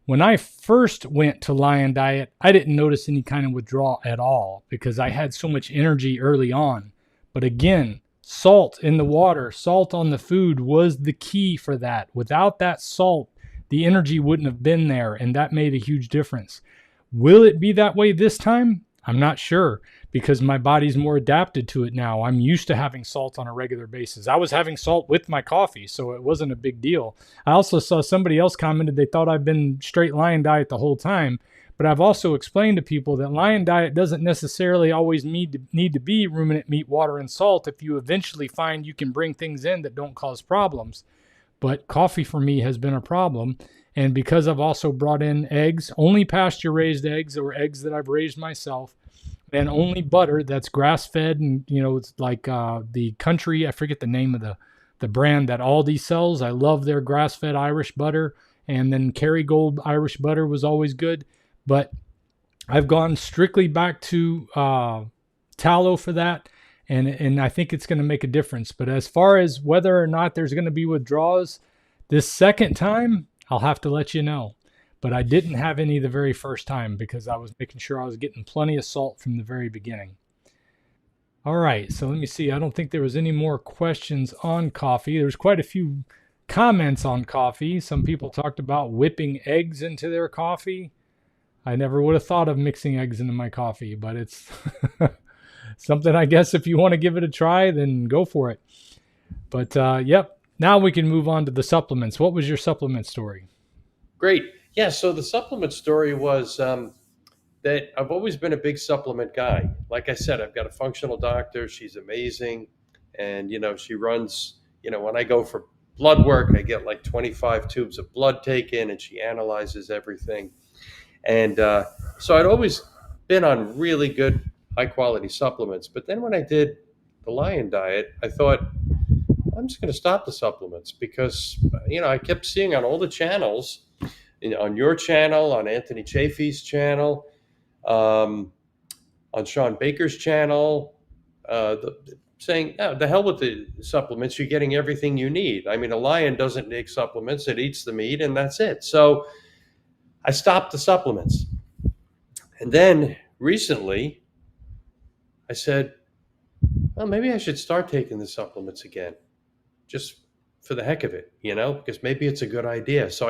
When I first went to lion diet, I didn't notice any kind of withdrawal at all because I had so much energy early on. But again, salt in the water, salt on the food was the key for that. Without that salt, the energy wouldn't have been there, and that made a huge difference. Will it be that way this time? I'm not sure, because my body's more adapted to it now. I'm used to having salt on a regular basis. I was having salt with my coffee, so it wasn't a big deal. I also saw somebody else commented they thought I've been straight lion diet the whole time, But I've also explained to people that lion diet doesn't necessarily always need to be ruminant meat, water, and salt if you eventually find you can bring things in that don't cause problems. But coffee for me has been a problem. And because I've also brought in eggs, only pasture raised eggs or eggs that I've raised myself, and only butter that's grass fed, and it's like the country, I forget the name of the brand that Aldi sells. I love their grass fed Irish butter, and then Kerrygold Irish butter was always good. But I've gone strictly back to tallow for that, and I think it's going to make a difference. But as far as whether or not there's going to be withdrawals this second time, I'll have to let you know. But I didn't have any the very first time because I was making sure I was getting plenty of salt from the very beginning. All right, so let me see. I don't think there was any more questions on coffee. There's quite a few comments on coffee. Some people talked about whipping eggs into their coffee. I never would have thought of mixing eggs into my coffee, but it's something, I guess, if you want to give it a try, then go for it. But yep, now we can move on to the supplements. What was your supplement story? Great. Yeah, so the supplement story was that I've always been a big supplement guy. Like I said, I've got a functional doctor. She's amazing. And, she runs, when I go for blood work, I get like 25 tubes of blood taken, and she analyzes everything. And so I'd always been on really good, high-quality supplements. But then when I did the lion diet, I thought, I'm just going to stop the supplements because, I kept seeing on all the channels, on your channel, on Anthony Chaffee's channel, on Sean Baker's channel, saying, oh, the hell with the supplements. You're getting everything you need. I mean, a lion doesn't take supplements. It eats the meat, and that's it. So I stopped the supplements. And then recently, I said, well, maybe I should start taking the supplements again, just for the heck of it, because maybe it's a good idea. So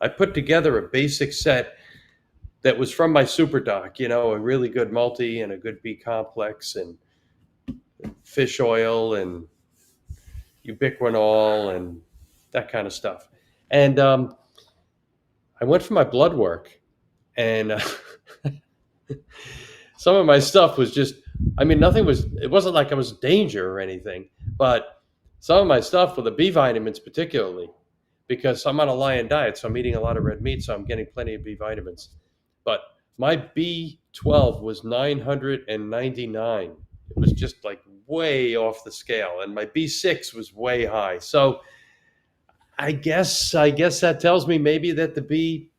I put together a basic set that was from my super doc, a really good multi and a good B complex and fish oil and ubiquinol and that kind of stuff. And I went for my blood work, and some of my stuff was just, it wasn't like I was in danger or anything, but some of my stuff with the B vitamins particularly, because I'm on a lion diet, so I'm eating a lot of red meat, so I'm getting plenty of B vitamins. But my B12 was 999. It was just like way off the scale, and my B6 was way high. So I guess that tells me maybe that the B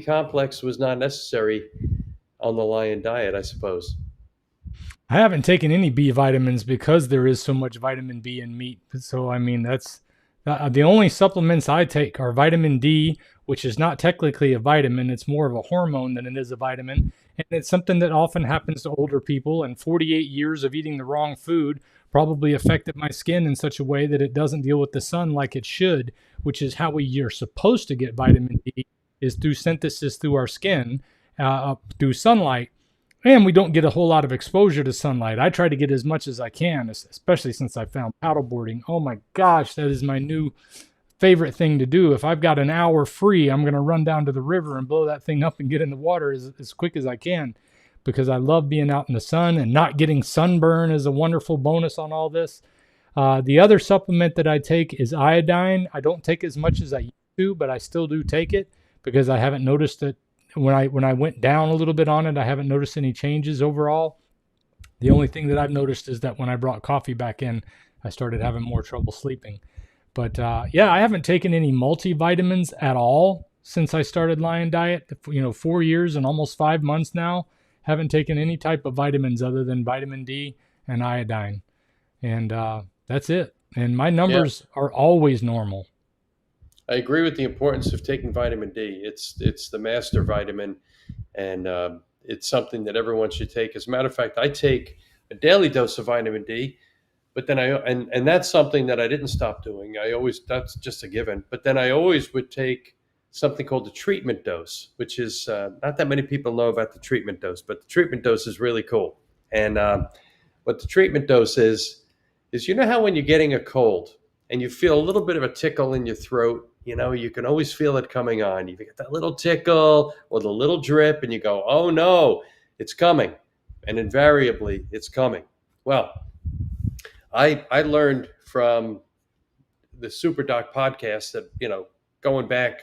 complex was not necessary on the lion diet, I suppose. I haven't taken any B vitamins because there is so much vitamin B in meat. So, that's the only supplements I take are vitamin D, which is not technically a vitamin. It's more of a hormone than it is a vitamin. And it's something that often happens to older people. And 48 years of eating the wrong food probably affected my skin in such a way that it doesn't deal with the sun like it should, which is how you're supposed to get vitamin D, is through synthesis through our skin, through sunlight. And we don't get a whole lot of exposure to sunlight. I try to get as much as I can, especially since I found paddleboarding. Oh my gosh, that is my new favorite thing to do. If I've got an hour free, I'm going to run down to the river and blow that thing up and get in the water as quick as I can, because I love being out in the sun, and not getting sunburn is a wonderful bonus on all this. The other supplement that I take is iodine. I don't take as much as I used to, but I still do take it because I haven't noticed that when I went down a little bit on it, I haven't noticed any changes overall. The only thing that I've noticed is that when I brought coffee back in, I started having more trouble sleeping. But yeah, I haven't taken any multivitamins at all since I started lion diet. 4 years and almost 5 months now. Haven't taken any type of vitamins other than vitamin D and iodine. And that's it. And my numbers are always normal. I agree with the importance of taking vitamin D. It's the master vitamin, and it's something that everyone should take. As a matter of fact, I take a daily dose of vitamin D, but then and that's something that I didn't stop doing. That's just a given. But then I always would take something called the treatment dose, which is not that many people know about the treatment dose, but the treatment dose is really cool. And what the treatment dose is how when you're getting a cold and you feel a little bit of a tickle in your throat, you can always feel it coming on. You get that little tickle or the little drip, and you go, oh no, it's coming. And invariably, it's coming. Well, I learned from the Super Doc podcast that, going back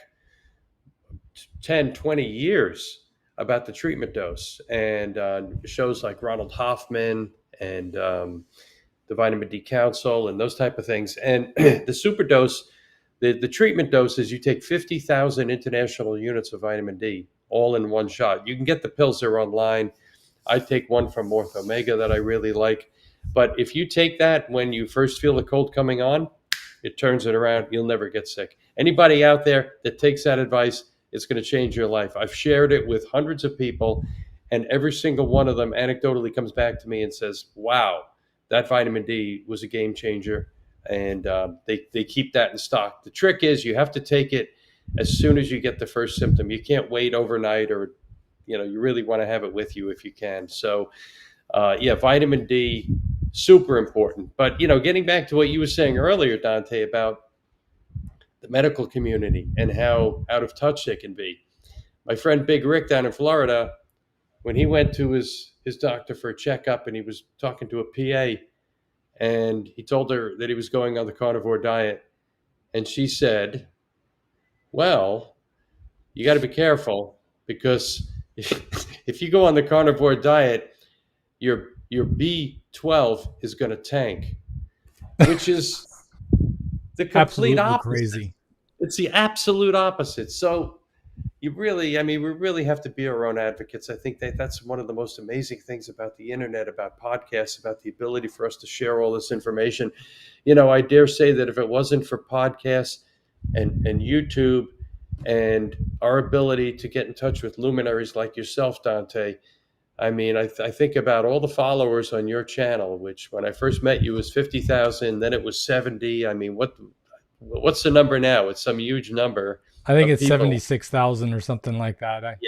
10, 20 years about the treatment dose, and shows like Ronald Hoffman and the Vitamin D Council and those type of things. And the super dose, the treatment dose is you take 50,000 international units of vitamin D all in one shot. You can get the pills there online. I take one from Orth Omega that I really like. But if you take that when you first feel the cold coming on, it turns it around. You'll never get sick. Anybody out there that takes that advice, it's going to change your life. I've shared it with hundreds of people, and every single one of them anecdotally comes back to me and says, wow, that vitamin D was a game changer. And they keep that in stock. The trick is you have to take it as soon as you get the first symptom. You can't wait overnight, or you really want to have it with you if you can. So vitamin D, super important. But getting back to what you were saying earlier, Dante, about the medical community and how out of touch they can be. My friend Big Rick down in Florida, when he went to his doctor for a checkup, and he was talking to a PA, and he told her that he was going on the carnivore diet, and she said, well, you got to be careful, because if you go on the carnivore diet, your B12 is going to tank, which is the complete opposite. Crazy. It's the absolute opposite. So we really have to be our own advocates. I think that's one of the most amazing things about the internet, about podcasts, about the ability for us to share all this information. I dare say that if it wasn't for podcasts and YouTube and our ability to get in touch with luminaries like yourself, Dante, I think about all the followers on your channel, which when I first met you was 50,000, then it was 70. What's the number now? It's some huge number. I think it's 76,000 or something like that.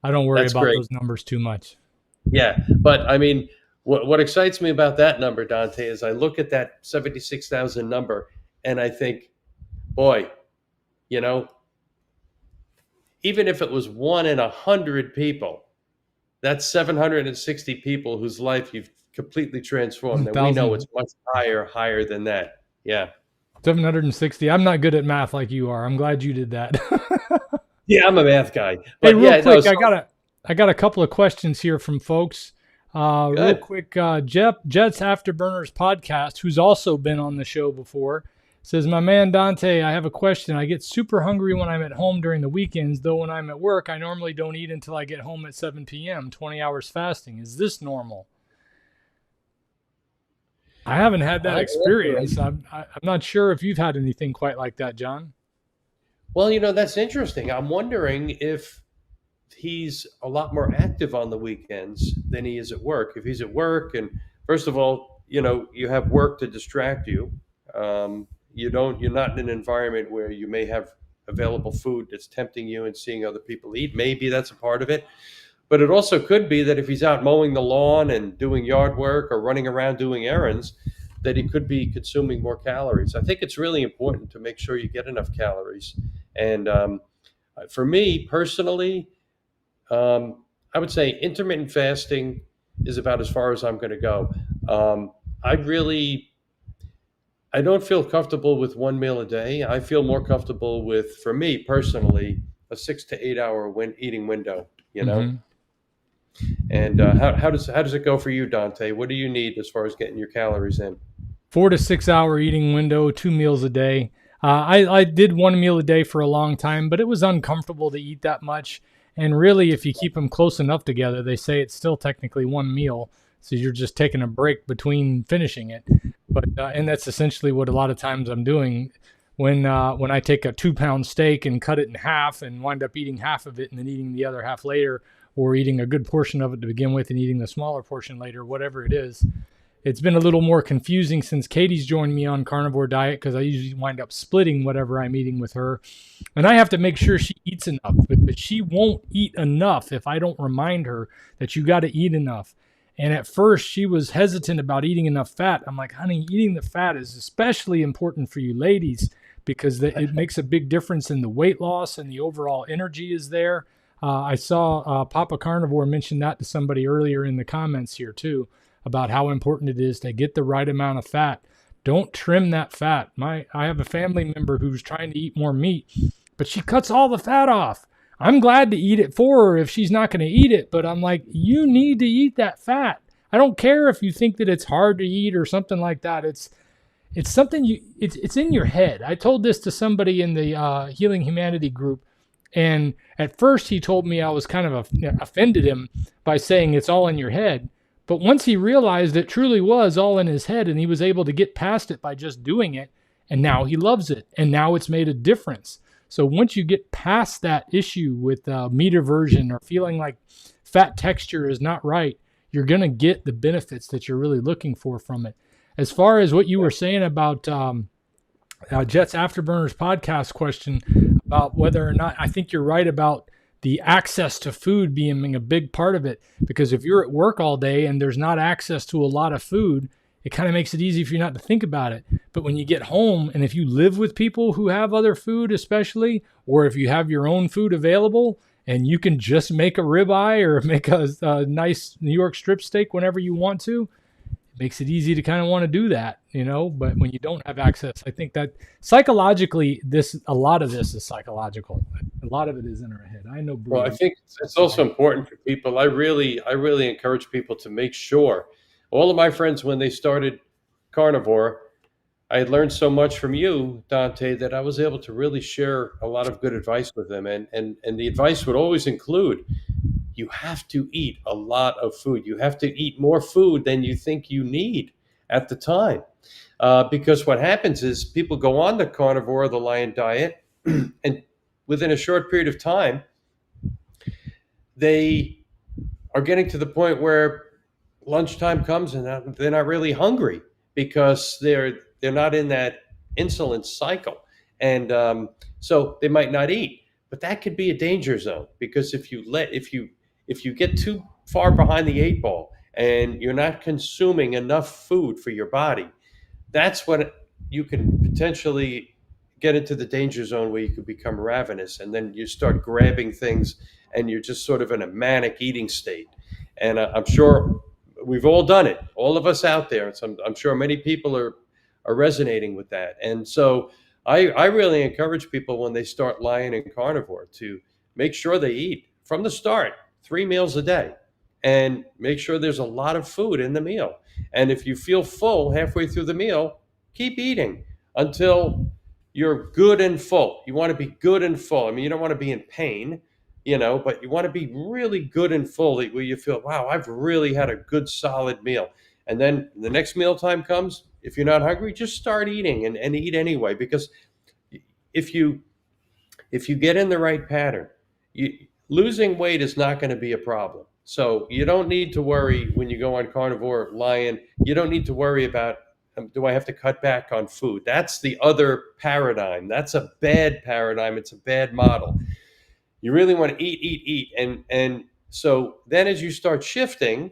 I don't worry about those numbers too much. Yeah, but what excites me about that number, Dante, is I look at that 76,000 number and I think, boy, even if it was 1 in 100 people, that's 760 people whose life you've completely transformed. And we know it's much higher than that. Yeah. 760. I'm not good at math like you are. I'm glad you did that. Yeah, I'm a math guy. But hey, real quick, I got a couple of questions here from folks. Real quick, Jets Afterburners podcast, who's also been on the show before, says, my man Dante, I have a question. I get super hungry when I'm at home during the weekends, though when I'm at work, I normally don't eat until I get home at 7 p.m., 20 hours fasting. Is this normal? I haven't had that experience. I'm not sure if you've had anything quite like that, John. Well, that's interesting. I'm wondering if he's a lot more active on the weekends than he is at work. If he's at work, and first of all, you have work to distract you. You're not in an environment where you may have available food that's tempting you and seeing other people eat. Maybe that's a part of it. But it also could be that if he's out mowing the lawn and doing yard work or running around doing errands, that he could be consuming more calories. I think it's really important to make sure you get enough calories. And for me personally, I would say intermittent fasting is about as far as I'm going to go. I don't feel comfortable with one meal a day. I feel more comfortable with, for me personally, a 6 to 8 hour eating window, Mm-hmm. And how does it go for you, Dante? What do you need as far as getting your calories in? 4 to 6 hour eating window, 2 meals a day. I did 1 meal a day for a long time, but it was uncomfortable to eat that much. And really, if you keep them close enough together, they say it's still technically 1 meal. So you're just taking a break between finishing it. But and that's essentially what a lot of times I'm doing when I take a 2-pound steak and cut it in half and wind up eating half of it and then eating the other half later, or eating a good portion of it to begin with and eating the smaller portion later, whatever it is. It's been a little more confusing since Katie's joined me on carnivore diet, because I usually wind up splitting whatever I'm eating with her. And I have to make sure she eats enough, but she won't eat enough if I don't remind her that you got to eat enough. And at first she was hesitant about eating enough fat. I'm like, honey, eating the fat is especially important for you ladies, because it makes a big difference in the weight loss, and the overall energy is there. I saw Papa Carnivore mention that to somebody earlier in the comments here too, about how important it is to get the right amount of fat. Don't trim that fat. I have a family member who's trying to eat more meat, but she cuts all the fat off. I'm glad to eat it for her if she's not going to eat it, but I'm like, you need to eat that fat. I don't care if you think that it's hard to eat or something like that. It's something it's in your head. I told this to somebody in the Healing Humanity group, and at first he told me I was kind of offended him by saying it's all in your head. But once he realized it truly was all in his head, and he was able to get past it by just doing it, and now he loves it, and now it's made a difference. So once you get past that issue with meat aversion or feeling like fat texture is not right, you're going to get the benefits that you're really looking for from it. As far as what you were saying about Jets Afterburners podcast question about whether or not, I think you're right about the access to food being a big part of it, because if you're at work all day and there's not access to a lot of food, it kind of makes it easy for you not to think about it. But when you get home, and if you live with people who have other food especially, or if you have your own food available and you can just make a ribeye or make a nice New York strip steak whenever you want to, it makes it easy to kind of want to do that, but when you don't have access, I think that psychologically, a lot of this is psychological. A lot of it is in our head. I know. Well, I think it's also important for people. I really encourage people to make sure. All of my friends, when they started carnivore, I had learned so much from you, Dante, that I was able to really share a lot of good advice with them. And the advice would always include, you have to eat a lot of food. You have to eat more food than you think you need at the time. Because what happens is people go on the carnivore, the lion diet, and within a short period of time, they are getting to the point where lunchtime comes and they're not really hungry because they're not in that insulin cycle. And so they might not eat. But that could be a danger zone, because if you get too far behind the 8 ball and you're not consuming enough food for your body, that's when you can potentially get into the danger zone where you could become ravenous, and then you start grabbing things and you're just sort of in a manic eating state. And I'm sure we've all done it, all of us out there. And I'm sure many people are resonating with that. And so I really encourage people when they start lion and carnivore to make sure they eat from the start 3 meals a day, and make sure there's a lot of food in the meal. And if you feel full halfway through the meal, keep eating until you're good and full. You want to be good and full. I mean, you don't want to be in pain, but you want to be really good and full, where you feel, wow, I've really had a good solid meal. And then the next meal time comes, if you're not hungry, just start eating and eat anyway. Because if you get in the right pattern, losing weight is not going to be a problem. So you don't need to worry when you go on carnivore, lion. You don't need to worry about, do I have to cut back on food? That's the other paradigm. That's a bad paradigm. It's a bad model. You really want to eat. And so then as you start shifting,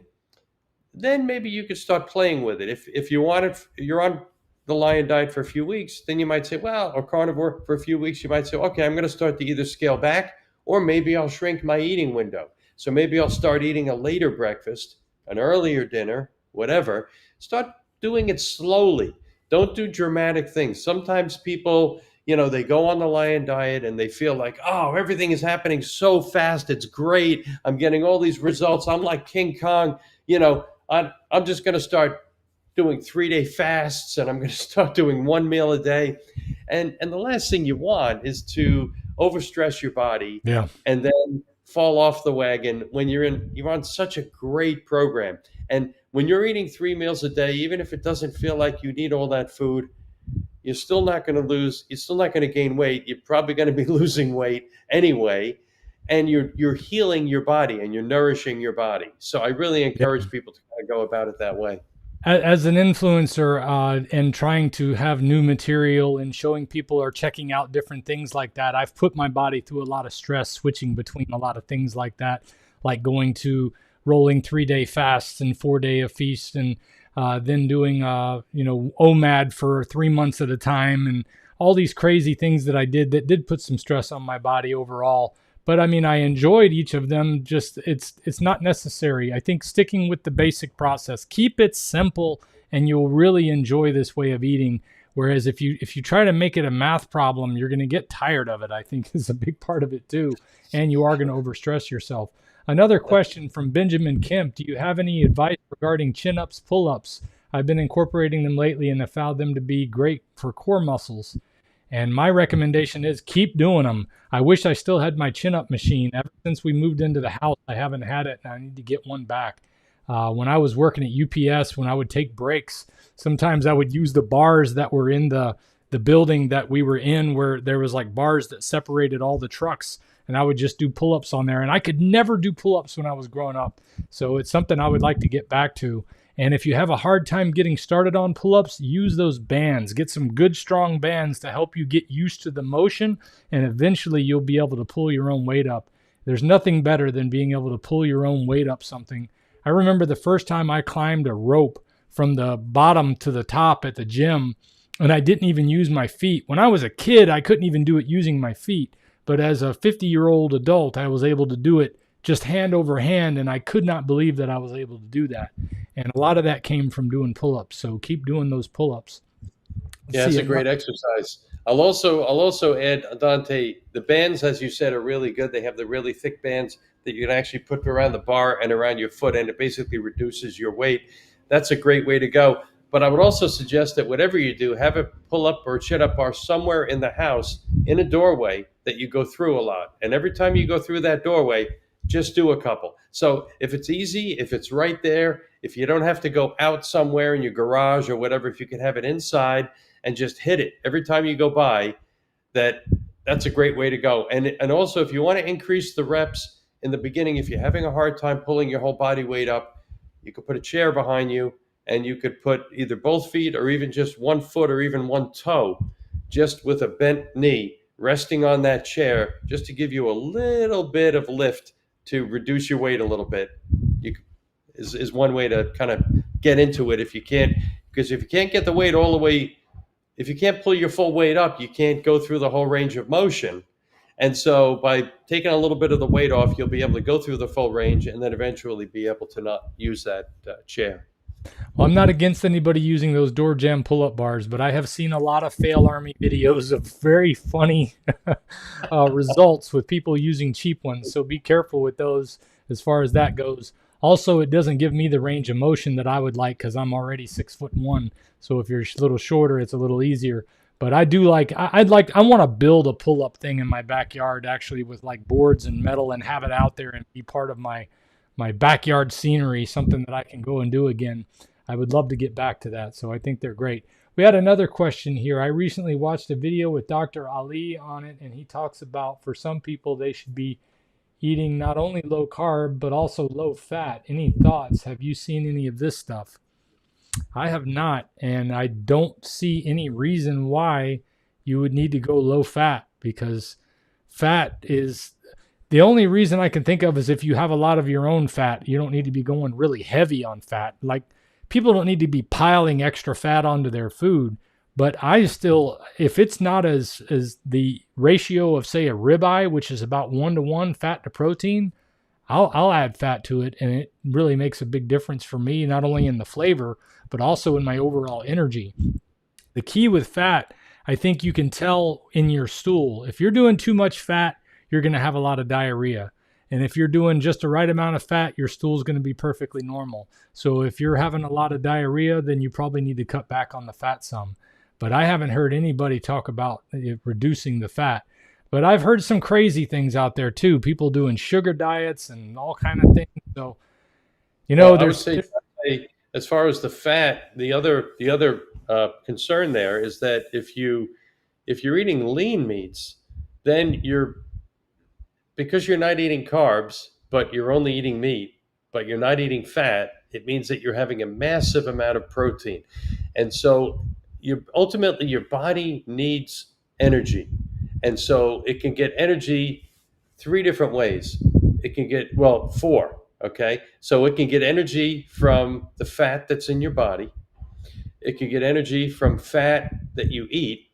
then maybe you could start playing with it. If you want it, you're on the lion diet for a few weeks, then you might say, or carnivore for a few weeks, you might say, okay, I'm going to start to either scale back, or maybe I'll shrink my eating window. So maybe I'll start eating a later breakfast, an earlier dinner, whatever. Start doing it slowly. Don't do dramatic things. Sometimes people, they go on the lion diet and they feel like, oh, everything is happening so fast. It's great. I'm getting all these results. I'm like King Kong. I'm just going to start doing 3-day fasts, and I'm going to start doing 1 meal a day. And the last thing you want is to overstress your body, and then fall off the wagon when you're on such a great program. And when you're eating 3 meals a day, even if it doesn't feel like you need all that food, you're still not going to gain weight. You're probably going to be losing weight anyway. And you're healing your body and you're nourishing your body. So I really encourage people to kind of go about it that way. As an influencer and trying to have new material and showing people or checking out different things like that, I've put my body through a lot of stress switching between a lot of things like that, like going to rolling 3-day fasts and 4-day of feast, and then doing OMAD for 3 months at a time, and all these crazy things that I did that did put some stress on my body overall. But I mean, I enjoyed each of them. Just it's not necessary. I think sticking with the basic process, keep it simple, and you'll really enjoy this way of eating. Whereas if you try to make it a math problem, you're going to get tired of it. I think is a big part of it too, and you are going to overstress yourself. Another question from Benjamin Kemp: do you have any advice regarding chin-ups, pull-ups? I've been incorporating them lately and have found them to be great for core muscles. And my recommendation is keep doing them. I wish I still had my chin-up machine. Ever since we moved into the house, I haven't had it, and I need to get one back. When I was working at UPS, when I would take breaks, sometimes I would use the bars that were in the building that we were in, where there was like bars that separated all the trucks, and I would just do pull-ups on there. And I could never do pull-ups when I was growing up. So it's something I would like to get back to. And if you have a hard time getting started on pull-ups, use those bands. Get some good, strong bands to help you get used to the motion, and eventually you'll be able to pull your own weight up. There's nothing better than being able to pull your own weight up something. I remember the first time I climbed a rope from the bottom to the top at the gym, and I didn't even use my feet. When I was a kid, I couldn't even do it using my feet. But as a 50-year-old adult, I was able to do it just hand over hand, and I could not believe that I was able to do that. And a lot of that came from doing pull-ups. So keep doing those pull-ups. Yeah, it's a great exercise. I'll also add, Dante, the bands, as you said, are really good. They have the really thick bands that you can actually put around the bar and around your foot, and it basically reduces your weight. That's a great way to go. But I would also suggest that whatever you do, have a pull-up or a chin-up bar somewhere in the house in a doorway that you go through a lot. And every time you go through that doorway, just do a couple. So if it's easy, if it's right there, if you don't have to go out somewhere in your garage or whatever, if you can have it inside and just hit it every time you go by, that's a great way to go. And also, if you want to increase the reps in the beginning, if you're having a hard time pulling your whole body weight up, you could put a chair behind you, and you could put either both feet or even just one foot or even one toe, just with a bent knee, resting on that chair, just to give you a little bit of lift to reduce your weight a little bit. Is one way to kind of get into it. If you can't get the weight all the way, if you can't pull your full weight up, you can't go through the whole range of motion. And so by taking a little bit of the weight off, you'll be able to go through the full range and then eventually be able to not use that chair. Well, I'm not against anybody using those door jam pull-up bars, but I have seen a lot of fail army videos of very funny results with people using cheap ones. So be careful with those as far as that goes. Also, it doesn't give me the range of motion that I would like because I'm already 6'1". So if you're a little shorter, it's a little easier. But I do like, I want to build a pull-up thing in my backyard actually with like boards and metal and have it out there and be part of my backyard scenery, something that I can go and do again. I would love to get back to that. So I think they're great. We had another question here. I recently watched a video with Dr. Ali on it, and he talks about for some people they should be eating not only low carb, but also low fat. Any thoughts? Have you seen any of this stuff? I have not, and I don't see any reason why you would need to go low fat, because fat is the only reason I can think of is if you have a lot of your own fat. You don't need to be going really heavy on fat. Like, people don't need to be piling extra fat onto their food. But I still, if it's not as the ratio of, say, a ribeye, which is about 1-to-1 fat to protein, I'll add fat to it, and it really makes a big difference for me, not only in the flavor, but also in my overall energy. The key with fat, I think you can tell in your stool. If you're doing too much fat, you're going to have a lot of diarrhea. And if you're doing just the right amount of fat, your stool's going to be perfectly normal. So if you're having a lot of diarrhea, then you probably need to cut back on the fat some. But I haven't heard anybody talk about reducing the fat. But I've heard some crazy things out there too. People doing sugar diets and all kind of things. So, I would say, as far as the fat, the other concern there is that if you're eating lean meats, then because you're not eating carbs, but you're only eating meat, but you're not eating fat, it means that you're having a massive amount of protein. And so ultimately your body needs energy. And so it can get energy 3 different ways. It can get, 4, okay? So it can get energy from the fat that's in your body. It can get energy from fat that you eat.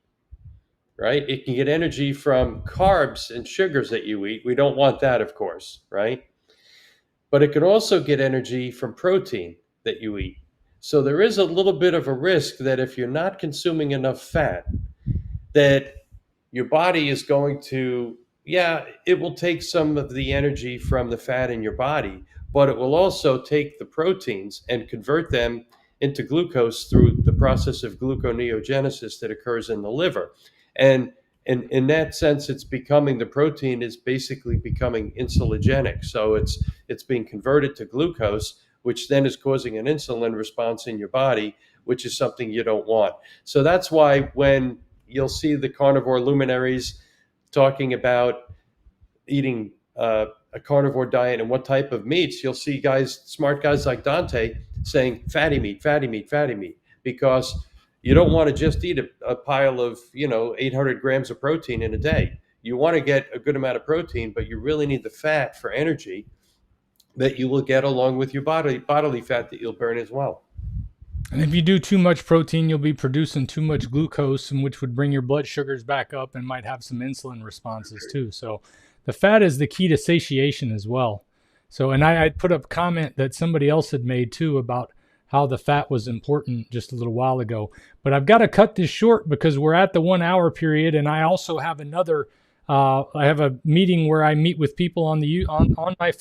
right? It can get energy from carbs and sugars that you eat. We don't want that, of course, right? But it can also get energy from protein that you eat. So there is a little bit of a risk that if you're not consuming enough fat, that your body is going to, yeah, it will take some of the energy from the fat in your body, but it will also take the proteins and convert them into glucose through the process of gluconeogenesis that occurs in the liver. And in that sense, it's becoming, the protein is basically becoming insulinogenic. So it's being converted to glucose, which then is causing an insulin response in your body, which is something you don't want. So that's why when you'll see the carnivore luminaries talking about eating a carnivore diet and what type of meats, you'll see guys, smart guys like Dante, saying fatty meat, fatty meat, fatty meat, because you don't want to just eat a pile of 800 grams of protein in a day. You want to get a good amount of protein, but you really need the fat for energy that you will get along with your bodily fat that you'll burn as well. And if you do too much protein, you'll be producing too much glucose, which would bring your blood sugars back up and might have some insulin responses too. So the fat is the key to satiation as well. So, and I put up a comment that somebody else had made too about how the fat was important just a little while ago. But I've got to cut this short because we're at the 1 hour period, and I also have another. I have a meeting where I meet with people on my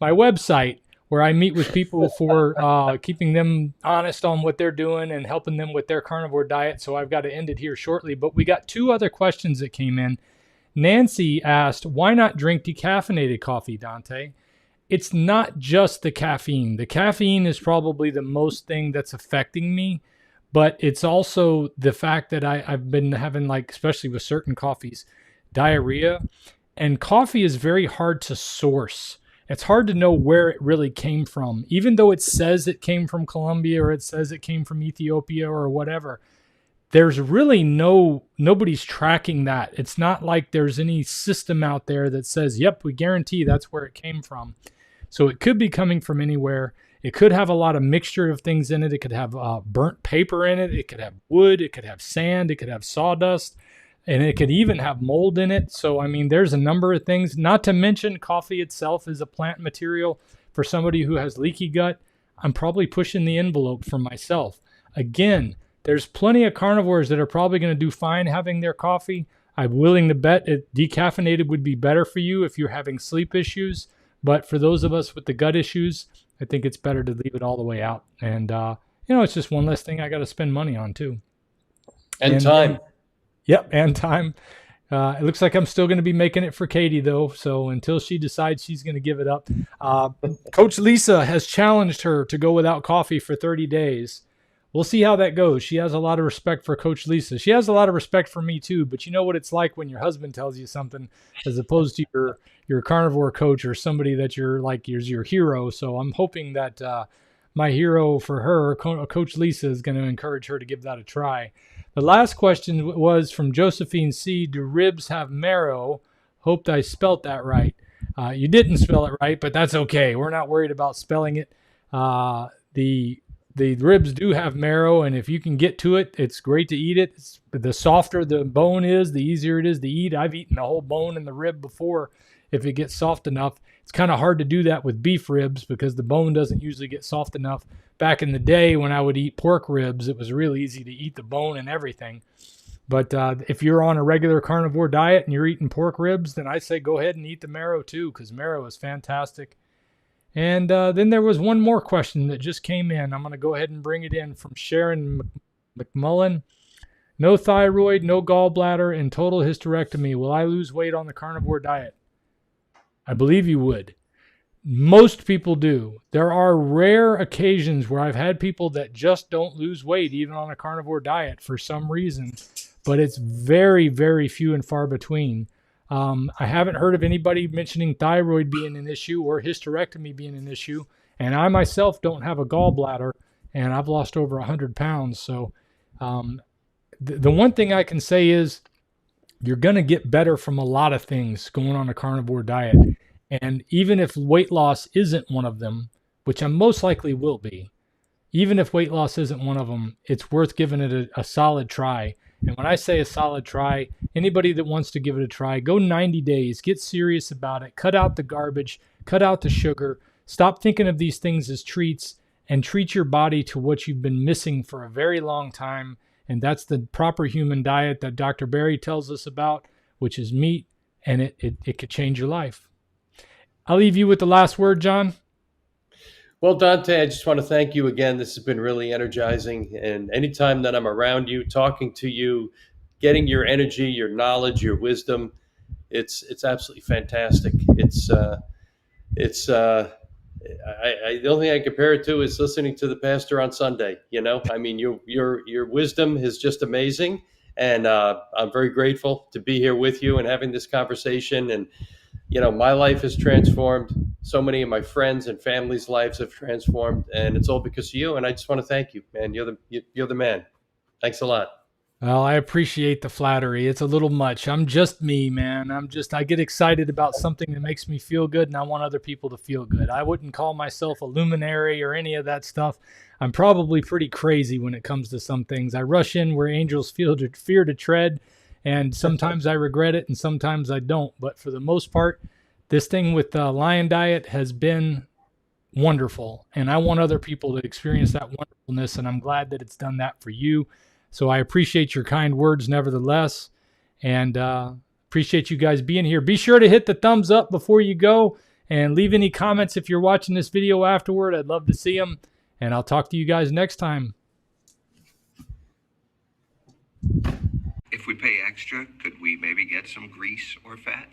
my website, where I meet with people for keeping them honest on what they're doing and helping them with their carnivore diet. So I've got to end it here shortly. But we got 2 other questions that came in. Nancy asked, why not drink decaffeinated coffee, Dante? It's not just the caffeine. The caffeine is probably the most thing that's affecting me, but it's also the fact that I've been having, like, especially with certain coffees, diarrhea. And coffee is very hard to source. It's hard to know where it really came from. Even though it says it came from Colombia or it says it came from Ethiopia or whatever, there's really nobody's tracking that. It's not like there's any system out there that says, yep, we guarantee that's where it came from. So it could be coming from anywhere. It could have a lot of mixture of things in it. It could have burnt paper in it. It could have wood. It could have sand. It could have sawdust. And it could even have mold in it. So, I mean, there's a number of things. Not to mention coffee itself is a plant material. For somebody who has leaky gut, I'm probably pushing the envelope for myself. Again, there's plenty of carnivores that are probably going to do fine having their coffee. I'm willing to bet decaffeinated would be better for you if you're having sleep issues. But for those of us with the gut issues, I think it's better to leave it all the way out. And, it's just one less thing I got to spend money on too. And time. Yep, and time. It looks like I'm still going to be making it for Katie, though. So until she decides she's going to give it up. Coach Lisa has challenged her to go without coffee for 30 days. We'll see how that goes. She has a lot of respect for Coach Lisa. She has a lot of respect for me, too. But you know what it's like when your husband tells you something as opposed to your carnivore coach or somebody that you're like is your hero. So I'm hoping that my hero for her, Coach Lisa, is going to encourage her to give that a try. The last question was from Josephine C. Do ribs have marrow? Hoped I spelt that right. You didn't spell it right, but that's okay. We're not worried about spelling it. The ribs do have marrow, and if you can get to it, it's great to eat it. The softer the bone is, the easier it is to eat. I've eaten the whole bone in the rib before if it gets soft enough. It's kind of hard to do that with beef ribs because the bone doesn't usually get soft enough. Back in the day when I would eat pork ribs, it was really easy to eat the bone and everything. But if you're on a regular carnivore diet and you're eating pork ribs, then I say go ahead and eat the marrow too, because marrow is fantastic. And then there was one more question that just came in. I'm going to go ahead and bring it in from Sharon McMullen. No thyroid, no gallbladder, and total hysterectomy. Will I lose weight on the carnivore diet? I believe you would. Most people do. There are rare occasions where I've had people that just don't lose weight even on a carnivore diet for some reason, but it's very, very few and far between. I haven't heard of anybody mentioning thyroid being an issue or hysterectomy being an issue, and I myself don't have a gallbladder, and I've lost over 100 pounds. So the one thing I can say is you're going to get better from a lot of things going on a carnivore diet. And even if weight loss isn't one of them, which I most likely will be, even if weight loss isn't one of them, it's worth giving it a solid try. And when I say a solid try, anybody that wants to give it a try, go 90 days, get serious about it, cut out the garbage, cut out the sugar, stop thinking of these things as treats, and treat your body to what you've been missing for a very long time. And that's the proper human diet that Dr. Berry tells us about, which is meat, and it could change your life. I'll leave you with the last word, John. Well, Dante, I just want to thank you again. This has been really energizing. And anytime that I'm around you, talking to you, getting your energy, your knowledge, your wisdom, it's absolutely fantastic. The only thing I compare it to is listening to the pastor on Sunday. I mean, your wisdom is just amazing, and I'm very grateful to be here with you and having this conversation. And my life has transformed. So many of my friends and family's lives have transformed, and it's all because of you. And I just want to thank you, man. You're the man. Thanks a lot. Well, I appreciate the flattery. It's a little much. I'm just me, man. I get excited about something that makes me feel good, and I want other people to feel good. I wouldn't call myself a luminary or any of that stuff. I'm probably pretty crazy when it comes to some things. I rush in where angels fear to tread, and sometimes I regret it, and sometimes I don't. But for the most part, this thing with the Lion Diet has been wonderful, and I want other people to experience that wonderfulness, and I'm glad that it's done that for you. So I appreciate your kind words nevertheless, and appreciate you guys being here. Be sure to hit the thumbs up before you go, and leave any comments if you're watching this video afterward. I'd love to see them, and I'll talk to you guys next time. If we pay extra, could we maybe get some grease or fat?